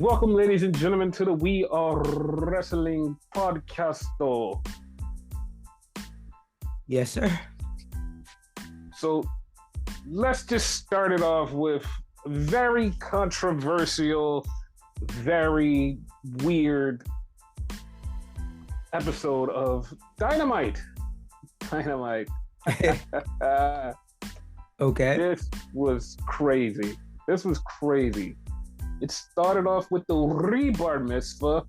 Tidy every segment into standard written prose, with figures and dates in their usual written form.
Welcome, ladies and gentlemen, to the We Are Wrestling podcast. Yes, sir. So let's just start it off with very controversial, very weird episode of Dynamite. Okay. This was crazy. It started off with the rebar mitzvah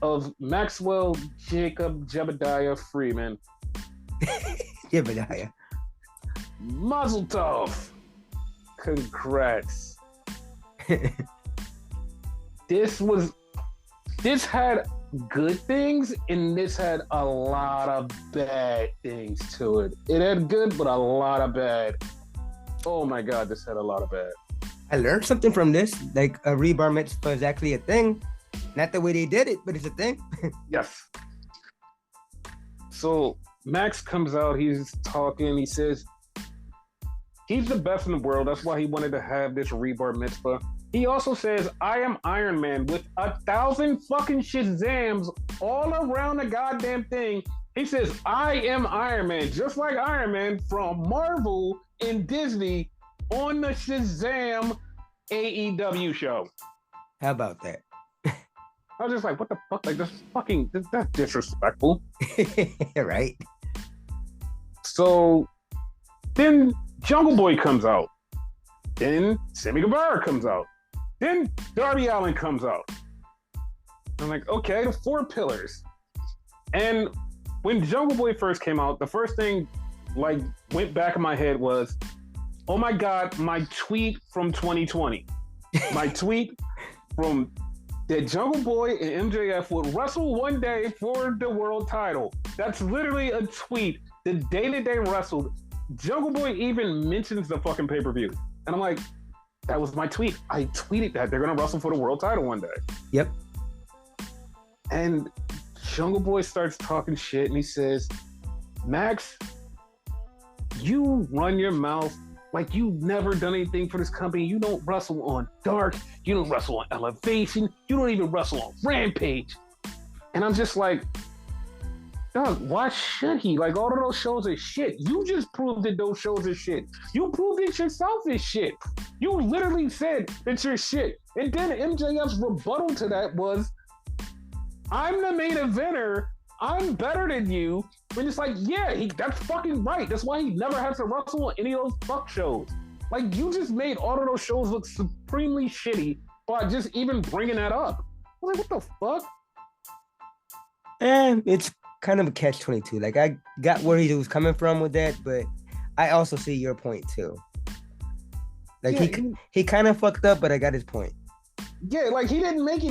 of Maxwell Jacob Jebediah Freeman. Jebediah. Mazel tov. Congrats. This had good things and this had a lot of bad things to it. It had good, but a lot of bad. Oh my God, this had a lot of bad. I learned something from this. Like a rebar mitzvah is actually a thing. Not the way they did it, but it's a thing. Yes. So Max comes out, he's talking, he says he's the best in the world. That's why he wanted to have this rebar mitzvah. He also says, I am Iron Man with 1,000 fucking Shazams all around the goddamn thing. He says, I am Iron Man, just like Iron Man from Marvel and Disney on the Shazam AEW show. How about that? I was just like, what the fuck? Like, that's disrespectful. Right. So then Jungle Boy comes out. Then Sammy Guevara comes out. Then Darby Allin comes out. I'm like, okay, the four pillars. And when Jungle Boy first came out, the first thing like went back in my head was, oh my God, my tweet from 2020. My tweet from that Jungle Boy and MJF would wrestle one day for the world title. That's literally a tweet. The day that they wrestled, Jungle Boy even mentions the fucking pay-per-view. And I'm like, that was my tweet. I tweeted that they're going to wrestle for the world title one day. Yep. And Jungle Boy starts talking shit and he says, Max, you run your mouth like you've never done anything for this company. You don't wrestle on Dark. You don't wrestle on Elevation. You don't even wrestle on Rampage. And I'm just like, dog, why should he? Like, all of those shows are shit. You just proved that those shows are shit. You proved it yourself is shit. You literally said that you're shit. And then MJF's rebuttal to that was, I'm the main eventer. I'm better than you. And it's like, yeah, that's fucking right. That's why he never has to wrestle on any of those fuck shows. Like, you just made all of those shows look supremely shitty by just even bringing that up. I was like, what the fuck? And it's kind of a catch-22. Like, I got where he was coming from with that, but I also see your point too. Like, yeah, he kind of fucked up, but I got his point. Yeah, like he didn't make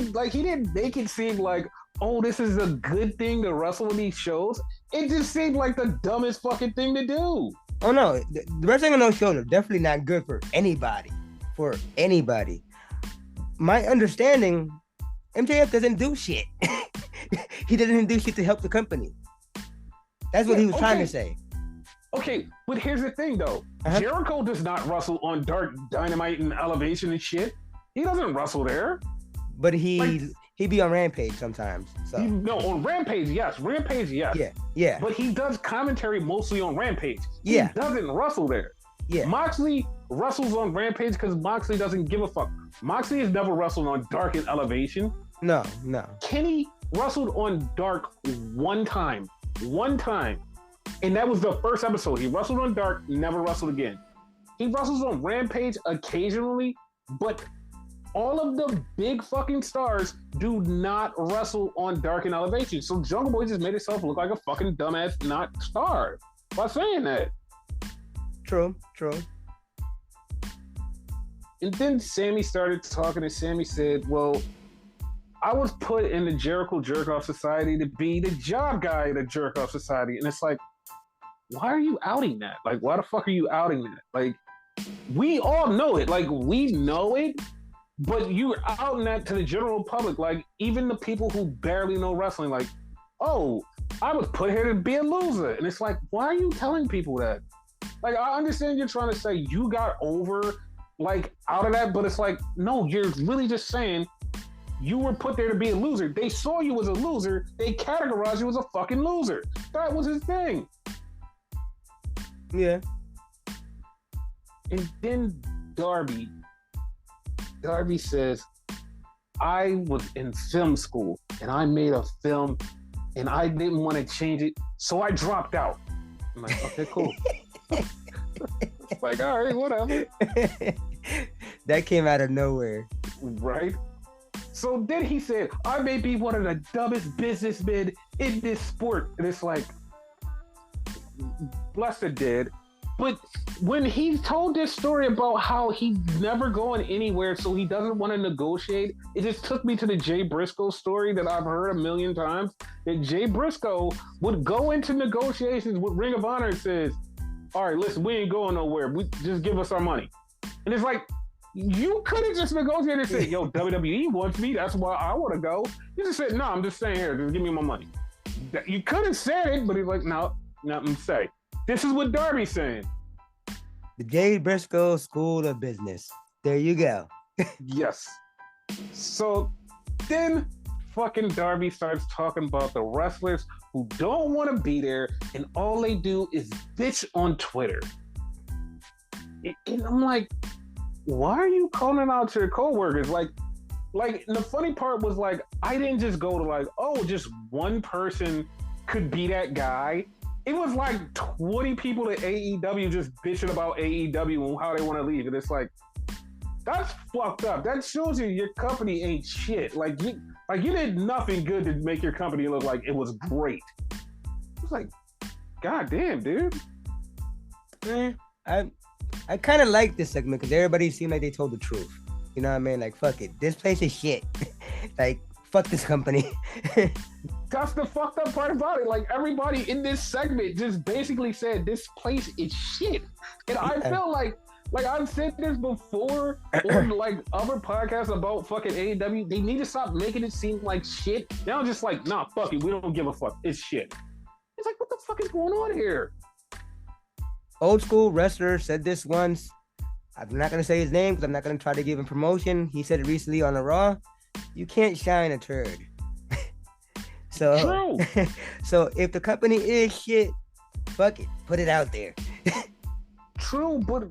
it seem like, oh, this is a good thing to wrestle in these shows. It just seemed like the dumbest fucking thing to do. Oh no, the wrestling on those shows are definitely not good for anybody. For anybody. My understanding, MJF doesn't do shit. He doesn't do shit to help the company. That's what he was trying to say. Okay, but here's the thing though. Jericho does not wrestle on Dark Dynamite and Elevation and shit. He doesn't wrestle there. But he be on Rampage sometimes. So. On Rampage, yes. Yeah. But he does commentary mostly on Rampage. Yeah. He doesn't wrestle there. Yeah. Moxley wrestles on Rampage because Moxley doesn't give a fuck. Moxley has never wrestled on Dark and Elevation. No. Kenny wrestled on Dark one time. And that was the first episode. He wrestled on Dark, never wrestled again. He wrestles on Rampage occasionally, but all of the big fucking stars do not wrestle on Dark and Elevation. So Jungle Boy just made himself look like a fucking dumbass not star by saying that. True. And then Sammy started talking and Sammy said, well, I was put in the Jericho Jerk-Off Society to be the job guy at the Jerk-Off Society. And it's like, why are you outing that? Like, why the fuck are you outing that? Like, we all know it. Like, we know it. But you're outing that to the general public, like even the people who barely know wrestling, like, oh, I was put here to be a loser. And it's like, why are you telling people that? Like, I understand you're trying to say you got over, like, out of that, but it's like, no, you're really just saying you were put there to be a loser. They saw you as a loser. They categorized you as a fucking loser. That was his thing. Yeah. And then Darby says, I was in film school and I made a film and I didn't want to change it, so I dropped out. I'm like, okay, cool. It's like, all right, whatever. That came out of nowhere. Right? So then he said, I may be one of the dumbest businessmen in this sport. And it's like, bless the dead. But when he told this story about how he's never going anywhere, so he doesn't want to negotiate, it just took me to the Jay Briscoe story that I've heard a million times. That Jay Briscoe would go into negotiations with Ring of Honor and says, all right, listen, we ain't going nowhere. We just give us our money. And it's like, you could have just negotiated and said, yo, WWE wants me. That's why I want to go. You just said, no, I'm just staying here. Just give me my money. You could have said it, but he's like, no, nothing to say. This is what Darby's saying. The Jay Briscoe School of Business. There you go. Yes. So then fucking Darby starts talking about the wrestlers who don't want to be there and all they do is bitch on Twitter. And I'm like, why are you calling out your coworkers? Like the funny part was like, I didn't just go to like, oh, just one person could be that guy. It was like 20 people at AEW just bitching about AEW and how they want to leave. And it's like, that's fucked up. That shows you your company ain't shit. Like you did nothing good to make your company look like it was great. It's like, god damn, dude. I kind of like this segment because everybody seemed like they told the truth. You know what I mean? Like, fuck it. This place is shit. Like, fuck this company. That's the fucked up part about it. Like, everybody in this segment just basically said this place is shit. And I feel like I've said this before on like other podcasts about fucking AEW. They need to stop making it seem like shit. Now just like, nah, fuck it. We don't give a fuck. It's shit. It's like, what the fuck is going on here? Old school wrestler said this once. I'm not going to say his name because I'm not going to try to give him promotion. He said it recently on the Raw. You can't shine a turd. So, true. So if the company is shit, fuck it. Put it out there. True, but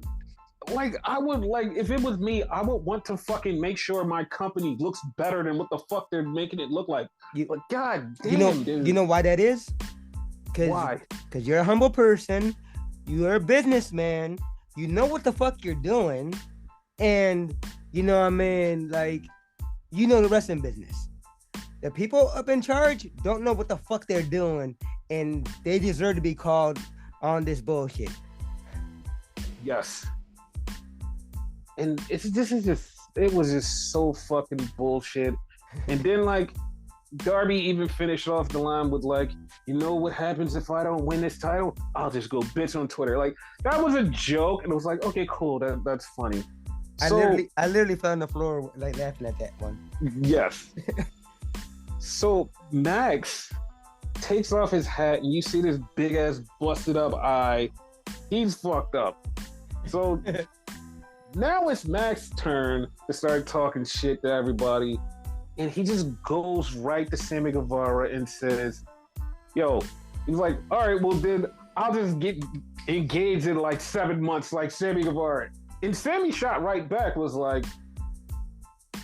like I would like if it was me, I would want to fucking make sure my company looks better than what the fuck they're making it look like. But god damn, dude. You know why that is? Why? Because you're a humble person. You're a businessman. You know what the fuck you're doing. And you know what I mean? Like, you know the wrestling business. The people up in charge don't know what the fuck they're doing. And they deserve to be called on this bullshit. Yes. And it was just so fucking bullshit. And then like Darby even finished off the line with like, you know what happens if I don't win this title? I'll just go bitch on Twitter. Like that was a joke, and it was like, okay, cool, that's funny. I literally fell on the floor like laughing at that one. Yes. So Max takes off his hat, and you see this big ass busted up eye. He's fucked up. So now it's Max's turn to start talking shit to everybody. And he just goes right to Sammy Guevara and says, yo, he's like, all right, well then I'll just get engaged in like 7 months like Sammy Guevara. And Sammy shot right back was like,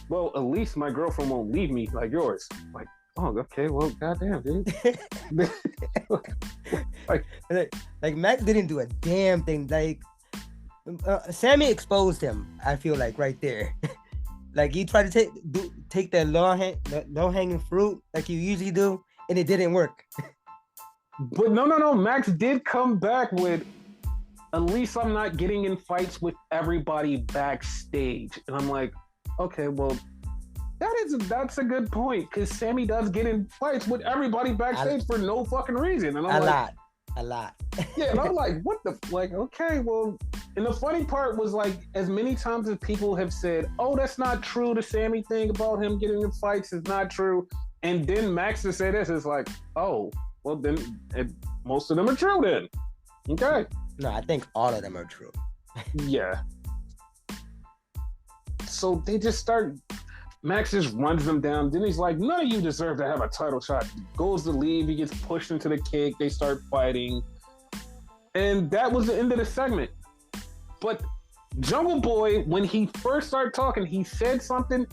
well, at least my girlfriend won't leave me like yours. Like, oh, okay, well, goddamn, dude. like Max didn't do a damn thing. Like, Sammy exposed him, I feel like, right there. Like, he tried to take that low-hanging fruit like you usually do, and it didn't work. But no. Max did come back with, at least I'm not getting in fights with everybody backstage. And I'm like, okay, well, that's a good point, because Sammy does get in fights with everybody backstage for no fucking reason. And I'm a lot. Yeah, and I'm like, what the, like, okay, well, and the funny part was like, as many times as people have said, oh, that's not true, the Sammy thing about him getting in fights is not true, and then Max to say this is like, oh, well then most of them are true then. Okay. No, I think all of them are true. Yeah. So they just start, Max just runs them down. Then he's like, none of you deserve to have a title shot. Goes to leave. He gets pushed into the kick. They start fighting. And that was the end of the segment. But Jungle Boy, when he first started talking, he said something,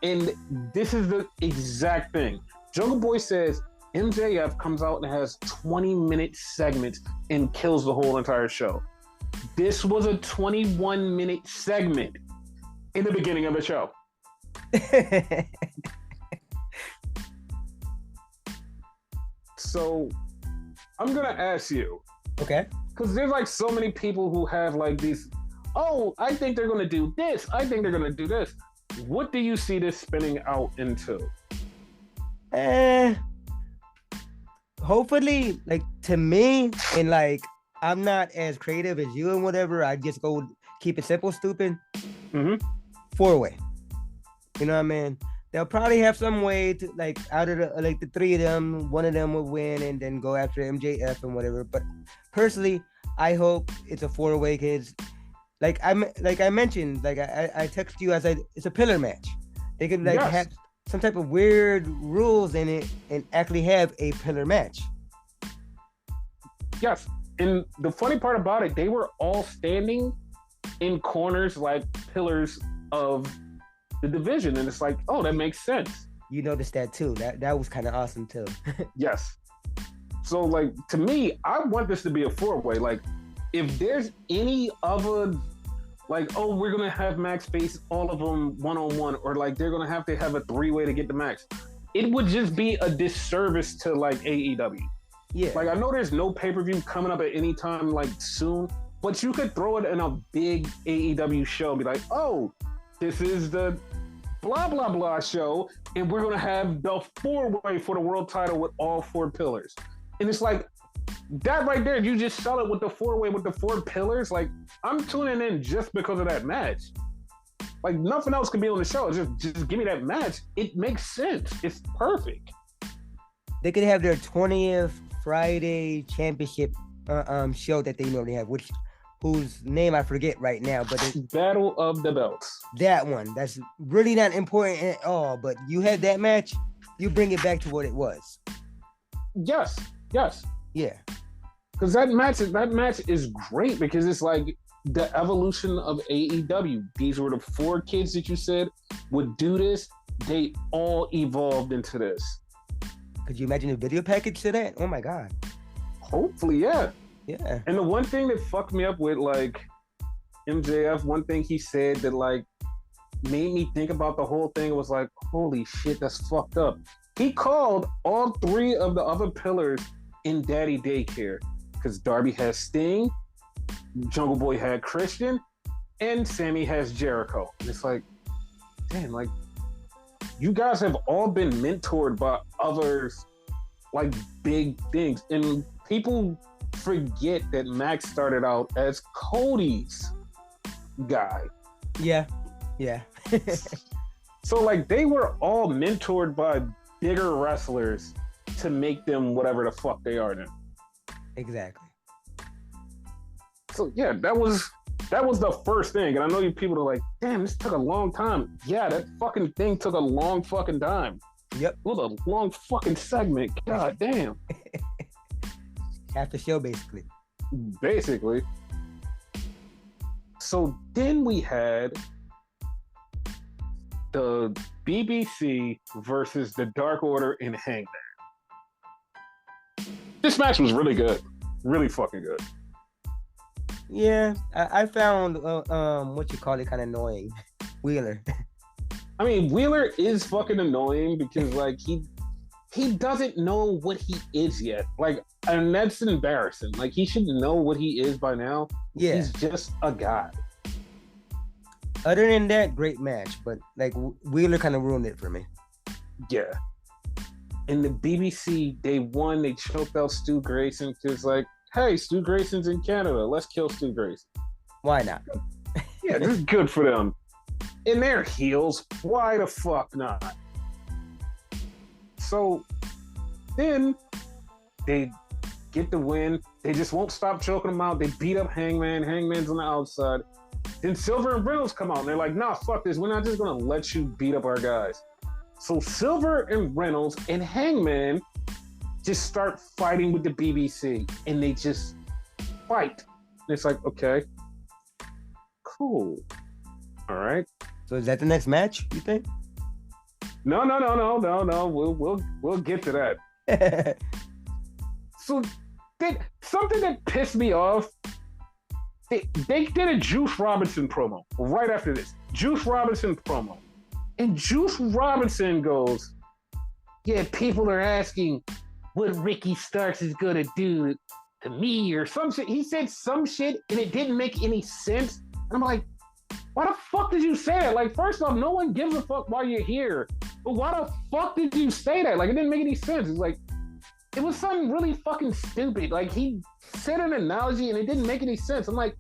and this is the exact thing. Jungle Boy says MJF comes out and has 20-minute segments and kills the whole entire show. This was a 21-minute segment in the beginning of the show. So I'm gonna ask you, okay, because there's like so many people who have like these, oh, I think they're gonna do this, I think they're gonna do this. What do you see this spinning out into? Hopefully, like, to me, and like, I'm not as creative as you and whatever, I just go keep it simple, stupid. Mm-hmm. 4-way. You know what I mean? They'll probably have some way to, like, out of the, like, the three of them, one of them will win and then go after MJF and whatever. But personally, I hope it's a 4-way, because like I mentioned, like I text you as it's a pillar match. They could like have some type of weird rules in it and actually have a pillar match. Yes. And the funny part about it, they were all standing in corners like pillars of the division, and it's like, oh, that makes sense. You noticed that too. That was kind of awesome too. Yes. So like, to me, I want this to be a 4-way. Like, if there's any other, like, oh, we're gonna have Max face all of them one-on-one, or like they're gonna have to have a 3-way to get the Max, it would just be a disservice to like AEW. Yeah. Like, I know there's no pay-per-view coming up at any time like soon, but you could throw it in a big AEW show, be like, oh, this is the blah blah blah show, and we're gonna have the 4-way for the world title with all 4 pillars. And it's like, that right there, you just sell it with the 4-way with the 4 pillars. Like, I'm tuning in just because of that match. Like, nothing else can be on the show. Just give me that match. It makes sense. It's perfect. They could have their 20th Friday championship show that they normally have, whose name I forget right now, but it's Battle of the Belts. That one. That's really not important at all, but you had that match, you bring it back to what it was. Yes. Yeah. Because that match is great, because it's like the evolution of AEW. These were the 4 kids that you said would do this. They all evolved into this. Could you imagine a video package to that? Oh my God. Hopefully, yeah. Yeah. And the one thing that fucked me up with like MJF, one thing he said that like made me think about the whole thing was like, holy shit, that's fucked up. He called all 3 of the other pillars in Daddy Daycare, because Darby has Sting, Jungle Boy had Christian, and Sammy has Jericho. And it's like, damn, like, you guys have all been mentored by others, like, big things. And people forget that Max started out as Cody's guy. Yeah. So, like, they were all mentored by bigger wrestlers to make them whatever the fuck they are now. Exactly. So, yeah, that was the first thing. And I know you people are like, damn, this took a long time. Yeah, that fucking thing took a long fucking time. Yep. It was a long fucking segment. God damn. Half the show, basically. Basically. So then we had the BBC versus the Dark Order in Hangman. This match was really good. Really fucking good. Yeah, I found what you call it kind of annoying. Wheeler. I mean, Wheeler is fucking annoying because like he doesn't know what he is yet. Like, and that's embarrassing. Like, he should know what he is by now. Yeah. He's just a guy. Other than that, great match, but like Wheeler kind of ruined it for me. Yeah. And the BBC, they won. They choked out Stu Grayson because, like, hey, Stu Grayson's in Canada. Let's kill Stu Grayson. Why not? Yeah, this is good for them. And they're heels. Why the fuck not? So then they get the win. They just won't stop choking him out. They beat up Hangman. Hangman's on the outside. Then Silver and Reynolds come out and they're like, nah, fuck this. We're not just gonna let you beat up our guys. So Silver and Reynolds and Hangman just start fighting with the BBC, and they just fight. And it's like, okay, cool, all right. So is that the next match? You think? No. We'll get to that. So something that pissed me off. They did a Juice Robinson promo right after this. Juice Robinson promo. And Juice Robinson goes, yeah, people are asking what Ricky Starks is going to do to me or some shit. He said some shit and it didn't make any sense. And I'm like, why the fuck did you say that? Like, first off, no one gives a fuck why you're here. But why the fuck did you say that? Like, it didn't make any sense. It's like, it was something really fucking stupid. Like, he said an analogy and it didn't make any sense. I'm like,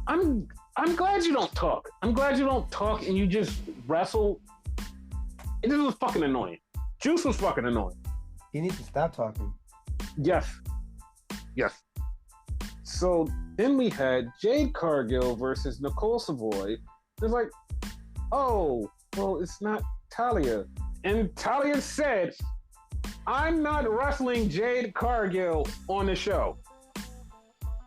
I'm glad you don't talk. I'm glad you don't talk and you just wrestle. And this was fucking annoying. Juice was fucking annoying. You need to stop talking. Yes. So then we had Jade Cargill versus Nicole Savoy. It's like, oh, well, it's not Talia. And Talia said, I'm not wrestling Jade Cargill on the show.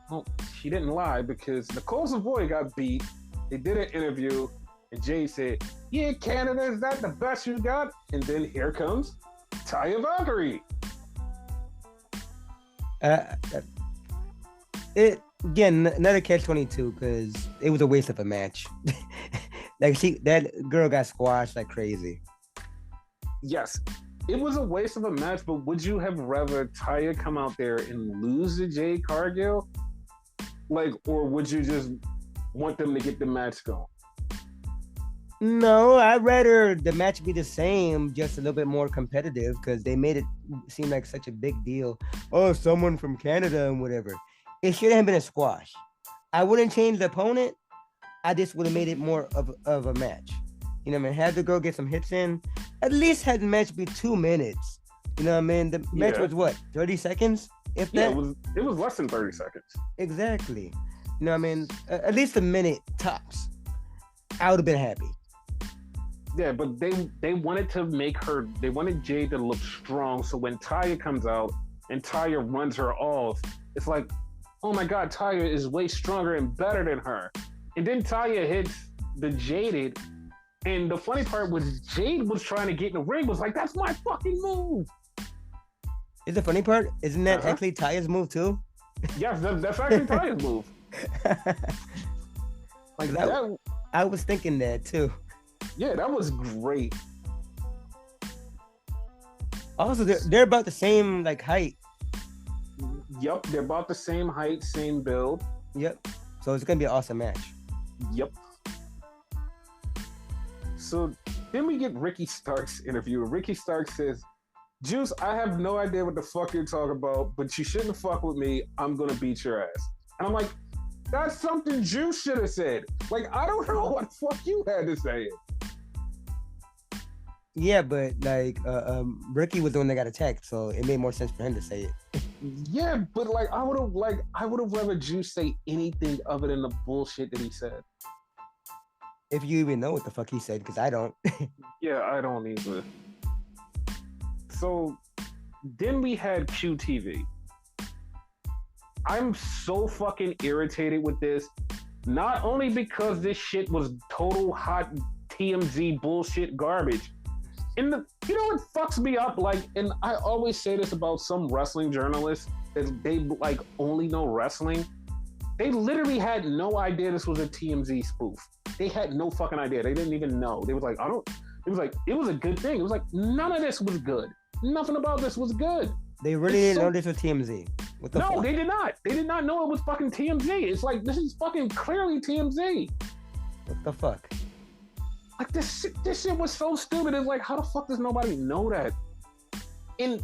Well, she didn't lie because Nicole Savoy got beat. They did an interview and Jade said, yeah, Canada, is that the best you got? And then here comes Taya Valkyrie. It again, another catch-22 because it was a waste of a match. Like that girl got squashed like crazy. Yes, it was a waste of a match, but would you have rather Taya come out there and lose to Jade Cargill? Like, or would you just want them to get the match going? No, I'd rather the match be the same, just a little bit more competitive because they made it seem like such a big deal. Oh, someone from Canada and whatever. It should have been a squash. I wouldn't change the opponent. I just would have made it more of a match. You know what I mean? Had the girl get some hits in. At least had the match be 2 minutes. You know what I mean? The match was what, 30 seconds? If that? Yeah, it was less than 30 seconds. Exactly. You know what I mean? At least a minute tops. I would have been happy. Yeah, but they wanted to they wanted Jade to look strong. So when Taya comes out and Taya runs her off, it's like, oh my God, Taya is way stronger and better than her. And then Taya hits the Jaded. And the funny part was Jade was trying to get in the ring, was like, that's my fucking move. Is the funny part? Isn't that actually Taya's move too? Yes, that's actually Taya's move. Like that. I was thinking that too. Yeah, that was great. Also, they're about the same like height. Yep, they're about the same height, same build. Yep. So it's gonna be an awesome match. Yep. So then we get Ricky Starks' interview. Ricky Starks says, Juice, I have no idea what the fuck you're talking about, but you shouldn't fuck with me. I'm gonna beat your ass. And I'm like, that's something Juice should have said. Like, I don't know what the fuck you had to say. Yeah, but like Ricky was the one that got attacked, so it made more sense for him to say it. Yeah, but like I would have rather Juice say anything other than the bullshit that he said. If you even know what the fuck he said, because I don't. Yeah, I don't either. So then we had QTV. I'm so fucking irritated with this. Not only because this shit was total hot TMZ bullshit garbage. And you know what fucks me up? Like, and I always say this about some wrestling journalists that they like only know wrestling. They literally had no idea this was a TMZ spoof. They had no fucking idea. They didn't even know. They was like, it was like, it was a good thing. It was like, none of this was good. Nothing about this was good. They really didn't know this was TMZ. What the fuck? They did not. They did not know it was fucking TMZ. It's like, this is fucking clearly TMZ. What the fuck? Like, this shit was so stupid. It's like, how the fuck does nobody know that? And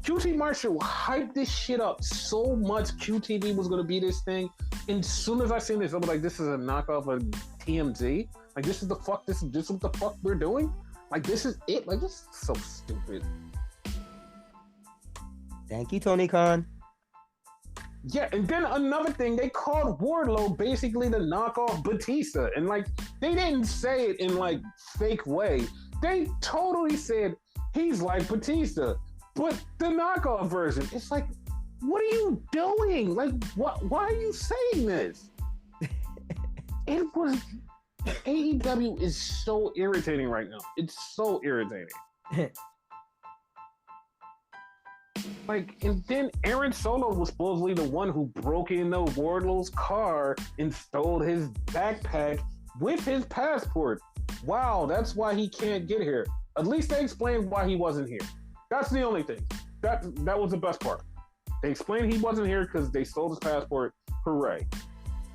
QT Marshall hyped this shit up so much. QTV was gonna be this thing. And as soon as I seen this, I was like, this is a knockoff of TMZ. Like, this is the fuck. This is what the fuck we're doing. Like, this is it. Like, this is so stupid. Thank you, Tony Khan. Yeah, and then another thing, they called Wardlow basically the knockoff Batista, and like they didn't say it in like fake way. They totally said he's like Batista, but the knockoff version. It's like, what are you doing? Like, what? Why are you saying this? It was AEW is so irritating right now. It's so irritating. Like, and then Aaron Solo was supposedly the one who broke into Wardlow's car and stole his backpack with his passport. Wow, that's why he can't get here. At least they explained why he wasn't here. That's the only thing. That was the best part. They explained he wasn't here because they stole his passport. Hooray.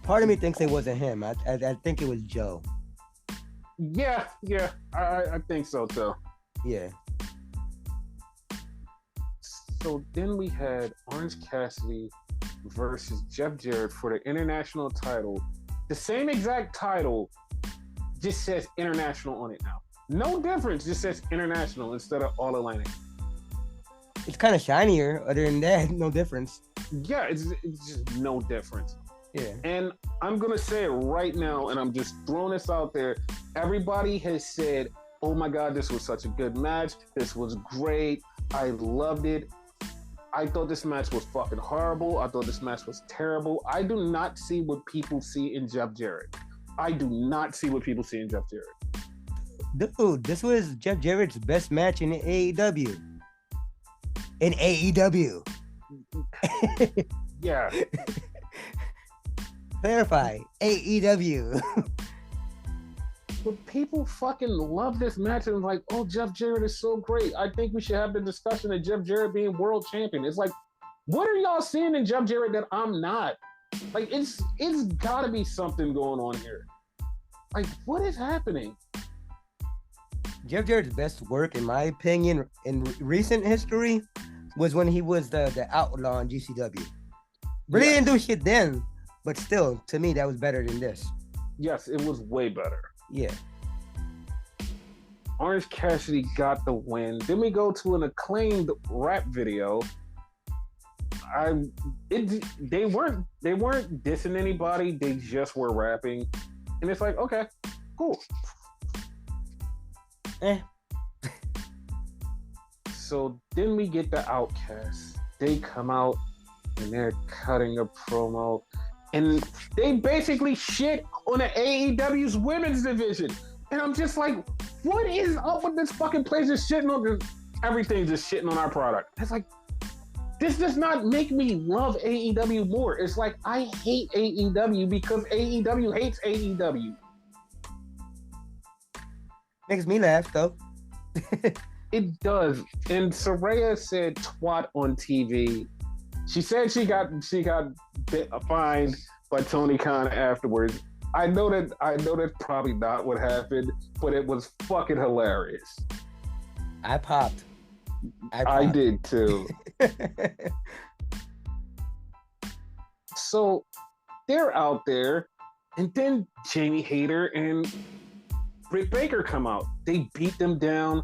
Part of me thinks it wasn't him. I think it was Joe. Yeah, I think so too. Yeah. So then we had Orange Cassidy versus Jeff Jarrett for the international title. The same exact title, just says international on it now. No difference, just says international instead of All Atlantic. It's kind of shinier. Other than that, no difference. Yeah, it's just no difference. Yeah. And I'm going to say it right now, and I'm just throwing this out there. Everybody has said, oh my God, this was such a good match. This was great. I loved it. I thought this match was fucking horrible. I thought this match was terrible. I do not see what people see in Jeff Jarrett. I do not see what people see in Jeff Jarrett. Dude, this was Jeff Jarrett's best match in AEW. In AEW. Yeah. Clarify. AEW. But people fucking love this match and like, oh, Jeff Jarrett is so great. I think we should have the discussion of Jeff Jarrett being world champion. It's like, what are y'all seeing in Jeff Jarrett that I'm not? Like, it's gotta be something going on here. Like, what is happening? Jeff Jarrett's best work, in my opinion, in recent history, was when he was the outlaw in GCW. Really didn't do shit then, but still, to me, that was better than this. Yes, it was way better. Yeah. Orange Cassidy got the win. Then we go to an acclaimed rap video. They weren't dissing anybody. They just were rapping, and it's like, okay, cool. So then we get the Outcasts. They come out and they're cutting a promo, and they basically shit on the AEW's women's division. And I'm just like, what is up with this fucking place just shitting on everything, just shitting on our product? It's like, this does not make me love AEW more. It's like, I hate AEW because AEW hates AEW. Makes me laugh, though. It does. And Saraya said twat on TV. She said she got fined by Tony Khan afterwards. I know that's probably not what happened, but it was fucking hilarious. I popped. I did too. So they're out there, and then Jamie Hayter and Britt Baker come out. They beat them down,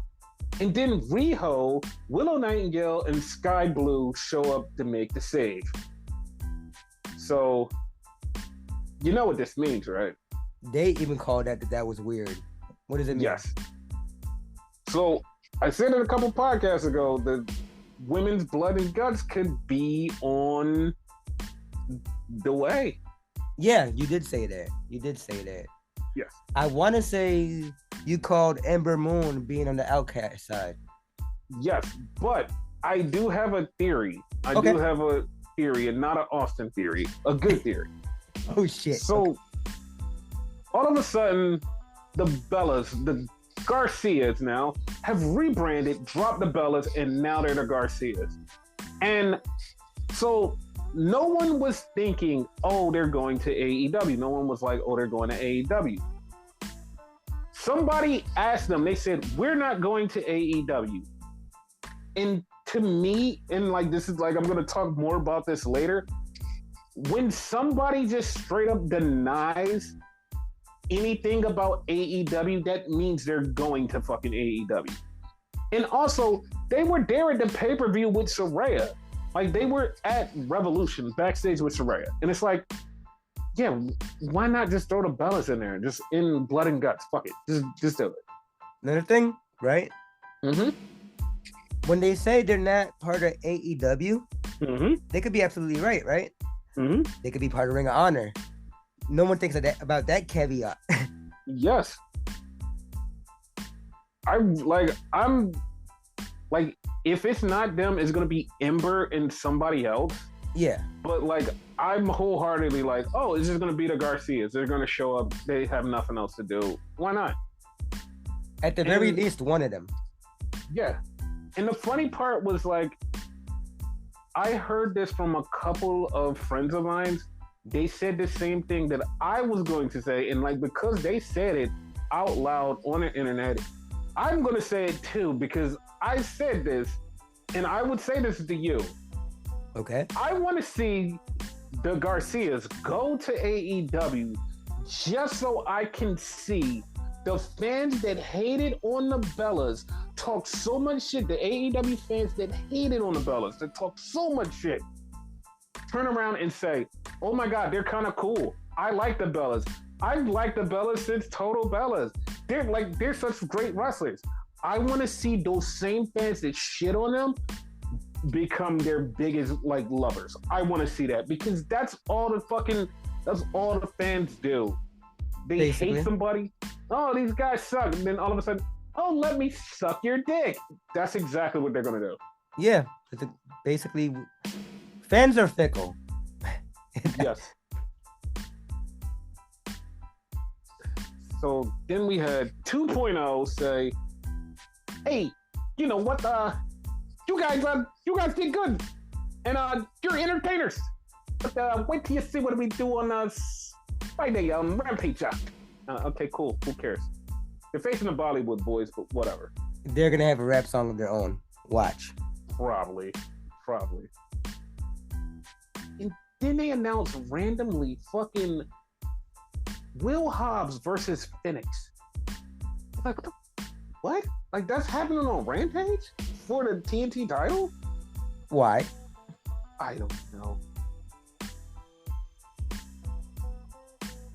and then Riho, Willow Nightingale, and Sky Blue show up to make the save. So you know what this means, right? They even called that was weird. What does it mean? Yes. So I said it a couple podcasts ago that women's blood and guts could be on the way. Yeah, you did say that. Yes. I want to say you called Ember Moon being on the Outcast side. Yes, but I do have a theory. I do have a theory, and not an Austin theory, a good theory. Oh, shit. So, all of a sudden, the Bellas, the Garcias now, have rebranded, dropped the Bellas, and now they're the Garcias. And so, no one was thinking, oh, they're going to AEW. No one was like, oh, they're going to AEW. Somebody asked them, they said, we're not going to AEW. And to me, and like this is like, I'm going to talk more about this later. When somebody just straight up denies anything about AEW, that means they're going to fucking AEW. And also, they were there at the pay-per-view with Saraya. Like they were at Revolution backstage with Saraya, and it's like, yeah, why not just throw the Bellas in there, just in blood and guts? Fuck it, just do it. Another thing, right? Mm-hmm. When they say they're not part of AEW, they could be absolutely right, right? Mm-hmm. They could be part of Ring of Honor. No one thinks about that caveat. Yes. I'm like, if it's not them, it's gonna be Ember and somebody else. Yeah. But like, I'm wholeheartedly like, oh, it's just gonna be the Garcias. They're gonna show up. They have nothing else to do. Why not? At the very least, one of them. Yeah. And the funny part was like, I heard this from a couple of friends of mine. They said the same thing that I was going to say, and like because they said it out loud on the internet, I'm gonna say it too because I said this, and I would say this to you. Okay. I want to see the Garcias go to AEW just so I can see the fans that hated on the Bellas talk so much shit. The AEW fans that hated on the Bellas, that talk so much shit, turn around and say, oh my God, they're kind of cool. I like the Bellas. I've liked the Bellas since Total Bellas. They're such great wrestlers. I want to see those same fans that shit on them become their biggest like lovers. I want to see that because that's all the fans do. They Basically. hate somebody. Oh, these guys suck. And then all of a sudden, oh, let me suck your dick. That's exactly what they're gonna do. Yeah. Basically, fans are fickle. Yes. So then we had 2.0 say, hey, you know what, you guys did good. And you're entertainers. But wait till you see what we do on Friday, Rampage. Okay, cool. Who cares? They're facing the Bollywood boys, but whatever. They're gonna have a rap song of their own. Watch. Probably. And then they announced randomly fucking Will Hobbs versus Phoenix. Like, what? Like, that's happening on Rampage? For the TNT title? Why? I don't know.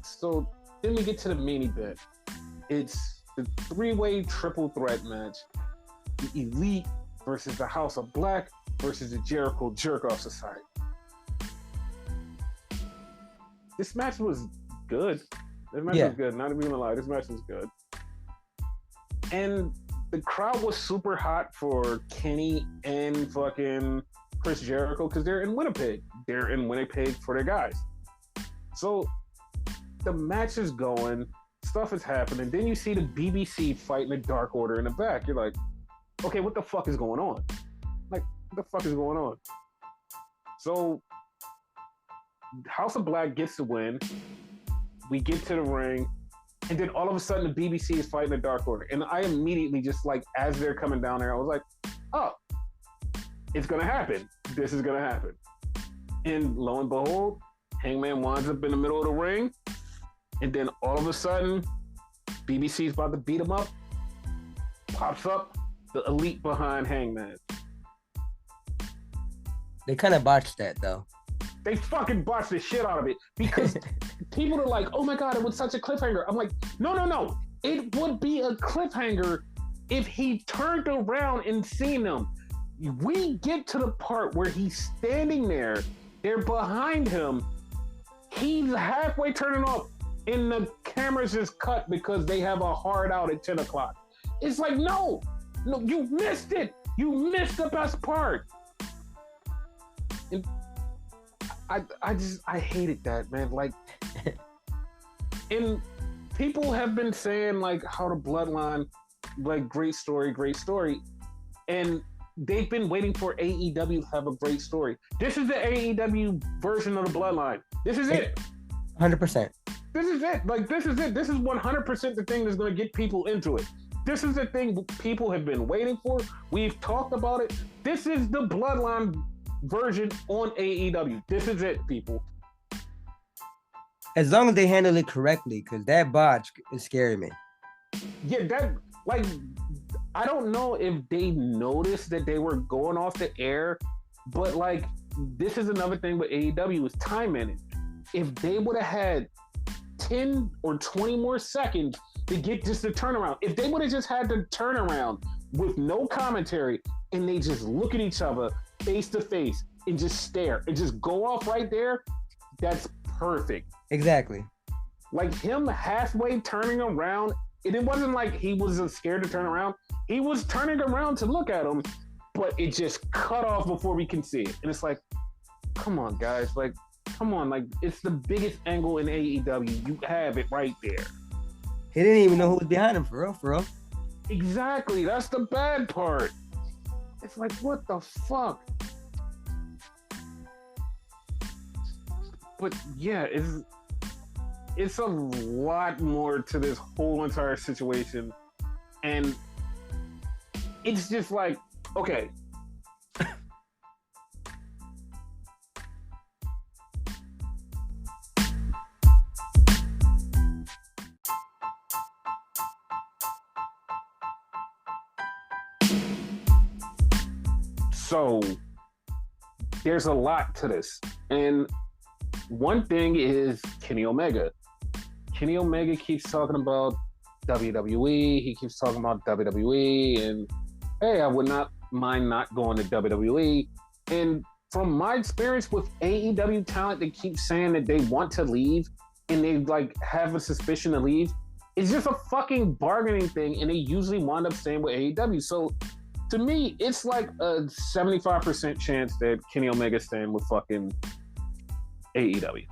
So, then we get to the main event. It's the three-way triple threat match. The Elite versus the House of Black versus the Jericho Jerk-Off Society. This match was good. This match was good. Not even gonna lie, this match was good. And the crowd was super hot for Kenny and fucking Chris Jericho because they're in Winnipeg. They're in Winnipeg for their guys. So the match is going, stuff is happening. Then you see the BBC fighting the Dark Order in the back. You're like, okay, what the fuck is going on? Like, what the fuck is going on? So House of Black gets the win. We get to the ring, and then all of a sudden the BBC is fighting the Dark Order. And I immediately just like, as they're coming down there, I was like, oh, it's gonna happen. This is gonna happen. And lo and behold, Hangman winds up in the middle of the ring, and then all of a sudden, BBC's about to beat him up. Pops up the Elite behind Hangman. They kind of botched that though. They fucking botched the shit out of it because people are like, oh my God, it was such a cliffhanger. I'm like, no. It would be a cliffhanger if he turned around and seen them. We get to the part where he's standing there, they're behind him, he's halfway turning off, and the cameras just cut because they have a hard out at 10 o'clock. It's like, no, you missed it. You missed the best part. And I hated that, man. Like, and people have been saying like how the Bloodline, like great story. And they've been waiting for AEW to have a great story. This is the AEW version of the Bloodline. This is it. 100%. This is it. Like, this is it. This is 100% the thing that's going to get people into it. This is the thing people have been waiting for. We've talked about it. This is the Bloodline version on AEW. This is it, people. As long as they handle it correctly, because that botch is scaring me. Yeah, that, like, I don't know if they noticed that they were going off the air But like, this is another thing with AEW is time management. If they would have had 10 or 20 more seconds to get just the turnaround, if they would have just had the turnaround with no commentary and they just look at each other face to face and just stare and just go off right there, that's perfect. Exactly. Like him halfway turning around, and it wasn't like he was scared to turn around. He was turning around to look at him, but it just cut off before we can see it. And it's like, come on, guys. Like, come on. Like, it's the biggest angle in AEW. You have it right there. He didn't even know who was behind him, for real. Exactly. That's the bad part. It's like, what the fuck? But yeah, it's a lot more to this whole entire situation. And it's just like, okay. So there's a lot to this. And one thing is Kenny Omega. Kenny Omega keeps talking about WWE. He keeps talking about WWE. And hey, I would not mind not going to WWE. And from my experience with AEW talent that keeps saying that they want to leave and they like have a suspicion to leave, it's just a fucking bargaining thing. And they usually wind up staying with AEW. So to me, it's like a 75% chance that Kenny Omega's staying with fucking AEW.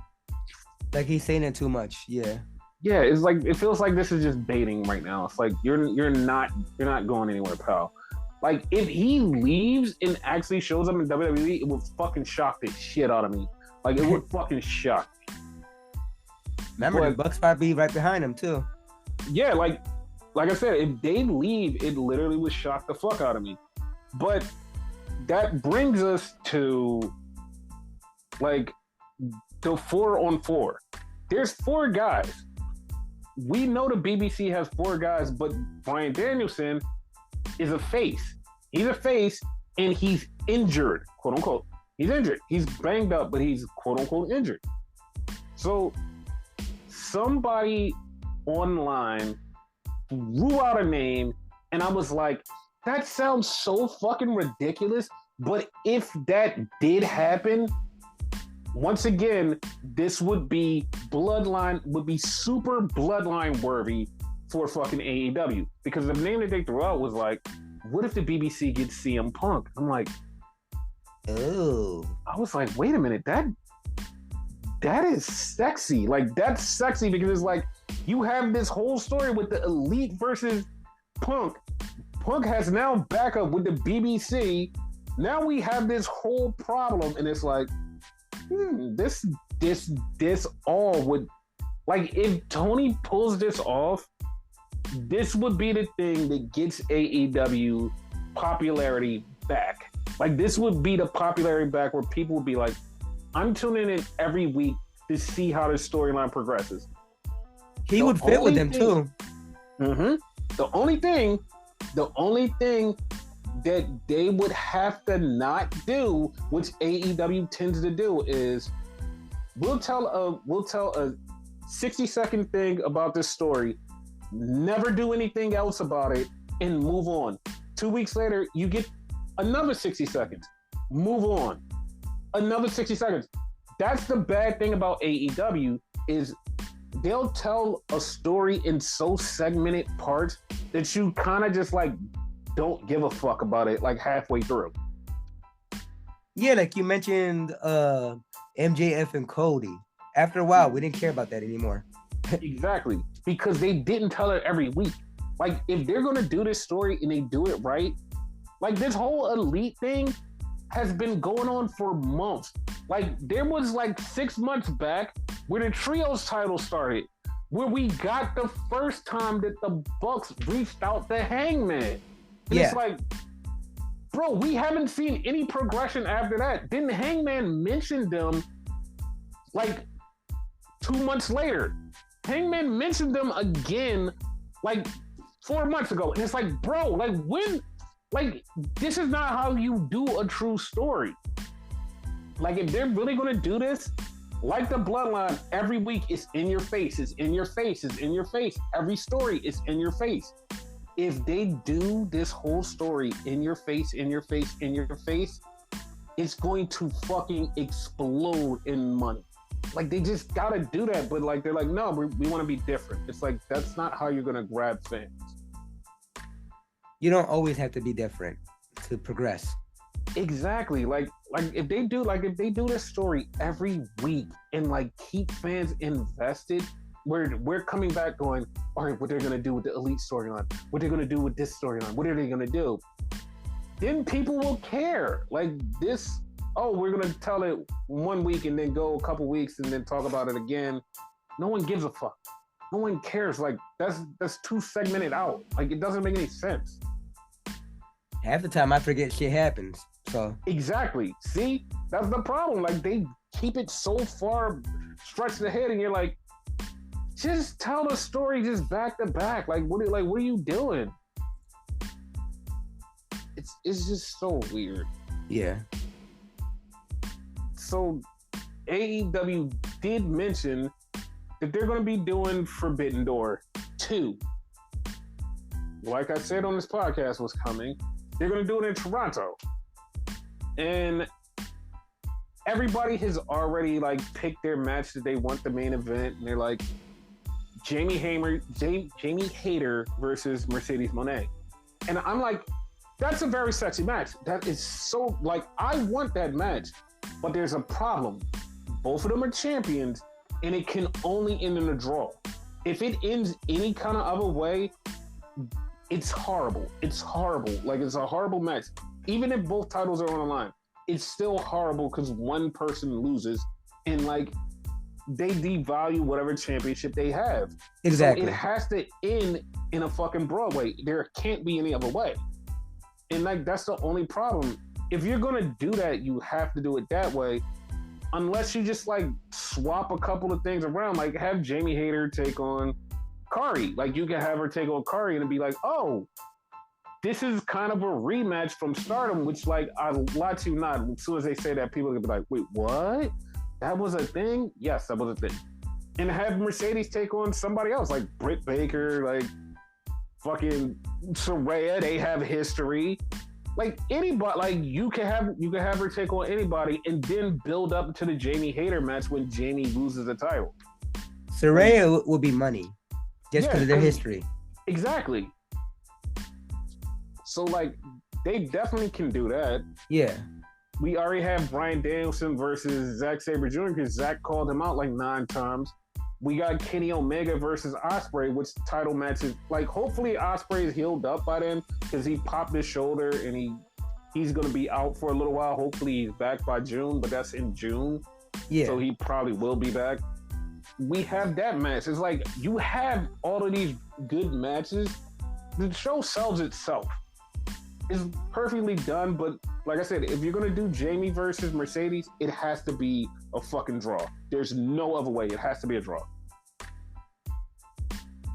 Like he's saying it too much, yeah. Yeah, it's like it feels like this is just baiting right now. It's like you're not going anywhere, pal. Like if he leaves and actually shows up in WWE, it would fucking shock the shit out of me. Like it would fucking shock me. Remember, the Bucks might be right behind him too. Yeah, like I said, if they leave, it literally would shock the fuck out of me. But that brings us to like the 4-on-4. There's 4 guys. We know the BBC has 4 guys, but Bryan Danielson is a face. He's a face and he's injured, quote unquote. He's injured. He's banged up, but he's quote unquote injured. So somebody online threw out a name and I was like, that sounds so fucking ridiculous. But if that did happen, once again, this would be super bloodline worthy for fucking AEW. Because the name that they threw out was like, what if the BBC gets CM Punk? I'm like, oh. I was like, wait a minute, that is sexy. Like, that's sexy because it's like, you have this whole story with the Elite versus Punk. Punk has now backup with the BBC. Now we have this whole problem, and it's like, this all would, like, if Tony pulls this off, this would be the thing that gets AEW popularity back. Like, this would be the popularity back where people would be like, I'm tuning in every week to see how this storyline progresses. He would fit with them too. Mm-hmm. The only thing that they would have to not do, which AEW tends to do, is we'll tell a 60-second thing about this story, never do anything else about it, and move on. 2 weeks later, you get another 60 seconds. Move on. Another 60 seconds. That's the bad thing about AEW is they'll tell a story in so segmented parts that you kind of just like don't give a fuck about it like halfway through. Yeah, like you mentioned MJF and Cody. After a while, we didn't care about that anymore. Exactly. Because they didn't tell it every week. Like, if they're going to do this story and they do it right, like this whole Elite thing has been going on for months. Like, there was like 6 months back where the Trios title started, where we got the first time that the Bucks reached out to Hangman. And It's like, bro, we haven't seen any progression after that. Didn't Hangman mention them like 2 months later? Hangman mentioned them again like 4 months ago. And it's like, bro, like when, like this is not how you do a true story. Like, if they're really gonna do this, like the Bloodline, every week it's in your face, it's in your face, it's in your face. Every story is in your face. If they do this whole story in your face, in your face, in your face, it's going to fucking explode in money. Like, they just gotta do that, but like they're like, no, we want to be different. It's like, that's not how you're gonna grab fans. You don't always have to be different to progress. Exactly. Like if they do this story every week and like keep fans invested, we're coming back going, all right, what they're gonna do with the Elite storyline, what they're gonna do with this storyline, what are they gonna do? Then people will care. Like this, oh, we're gonna tell it 1 week and then go a couple weeks and then talk about it again. No one gives a fuck. No one cares. Like that's too segmented out. Like, it doesn't make any sense. Half the time I forget shit happens. So exactly. See, that's the problem. Like, they keep it so far stretched ahead, and you're like, just tell the story just back to back. Like, what are you doing? It's just so weird. Yeah. So AEW did mention that they're going to be doing Forbidden Door 2. Like I said on this podcast was coming, they're going to do it in Toronto. And everybody has already like picked their match that they want the main event. And they're like, Jamie Hayter versus Mercedes Moné. And I'm like, that's a very sexy match. That is so, like, I want that match. But there's a problem. Both of them are champions, and it can only end in a draw. If it ends any kind of other way, it's horrible. It's horrible. Like, it's a horrible match. Even if both titles are on the line, it's still horrible because one person loses, and like, they devalue whatever championship they have. Exactly. So it has to end in a fucking Broadway. There can't be any other way. And like, that's the only problem. If you're gonna do that, you have to do it that way. Unless you just like swap a couple of things around, like have Jamie Hayter take on Kari. Like, you can have her take on Kari and be like, oh, this is kind of a rematch from Stardom, which, like, I lie to you not. As soon as they say that, people are gonna be like, wait, what? That was a thing? Yes, that was a thing. And have Mercedes take on somebody else, like Britt Baker, like fucking Saraya. They have history. Like, anybody, like, you can have her take on anybody and then build up to the Jamie Hayter match when Jamie loses the title. Saraya will be money just because of their history. Exactly. So, like, they definitely can do that. Yeah. We already have Bryan Danielson versus Zack Sabre Jr. because Zack called him out like 9 times. We got Kenny Omega versus Ospreay, which title matches, like, hopefully Ospreay is healed up by then because he popped his shoulder and he's going to be out for a little while. Hopefully he's back by June, but that's in June. Yeah. So he probably will be back. We have that match. It's like, you have all of these good matches. The show sells itself. It's perfectly done, but like I said, if you're going to do Jamie versus Mercedes, it has to be a fucking draw. There's no other way. It has to be a draw.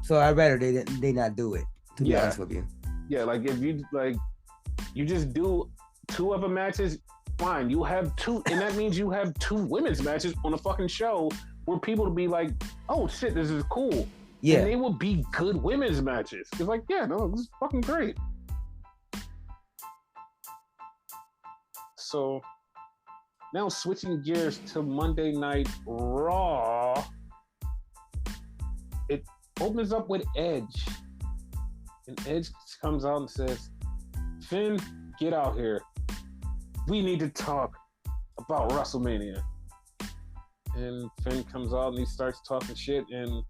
So I'd rather they not do it, to be honest with you. Yeah, like, if you just do 2 other matches, fine. You have 2, and that means you have 2 women's matches on a fucking show where people will be like, oh shit, this is cool. Yeah. And they will be good women's matches. It's like, yeah, no, this is fucking great. So now switching gears to Monday Night Raw, it opens up with Edge. And Edge comes out and says, Finn, get out here. We need to talk about WrestleMania. And Finn comes out and he starts talking shit, and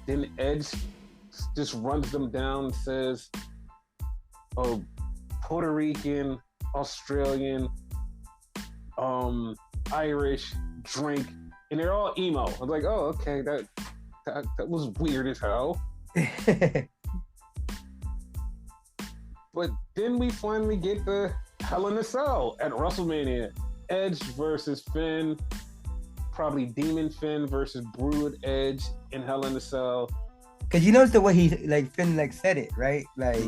then Edge just runs them down and says, oh, Puerto Rican, Australian, Irish, drink, and they're all emo. I was like, oh, okay, that was weird as hell. But then we finally get the Hell in a Cell at WrestleMania. Edge versus Finn, probably Demon Finn versus Brood Edge in Hell in a Cell. Cause you notice the way he Finn said it, right? Like,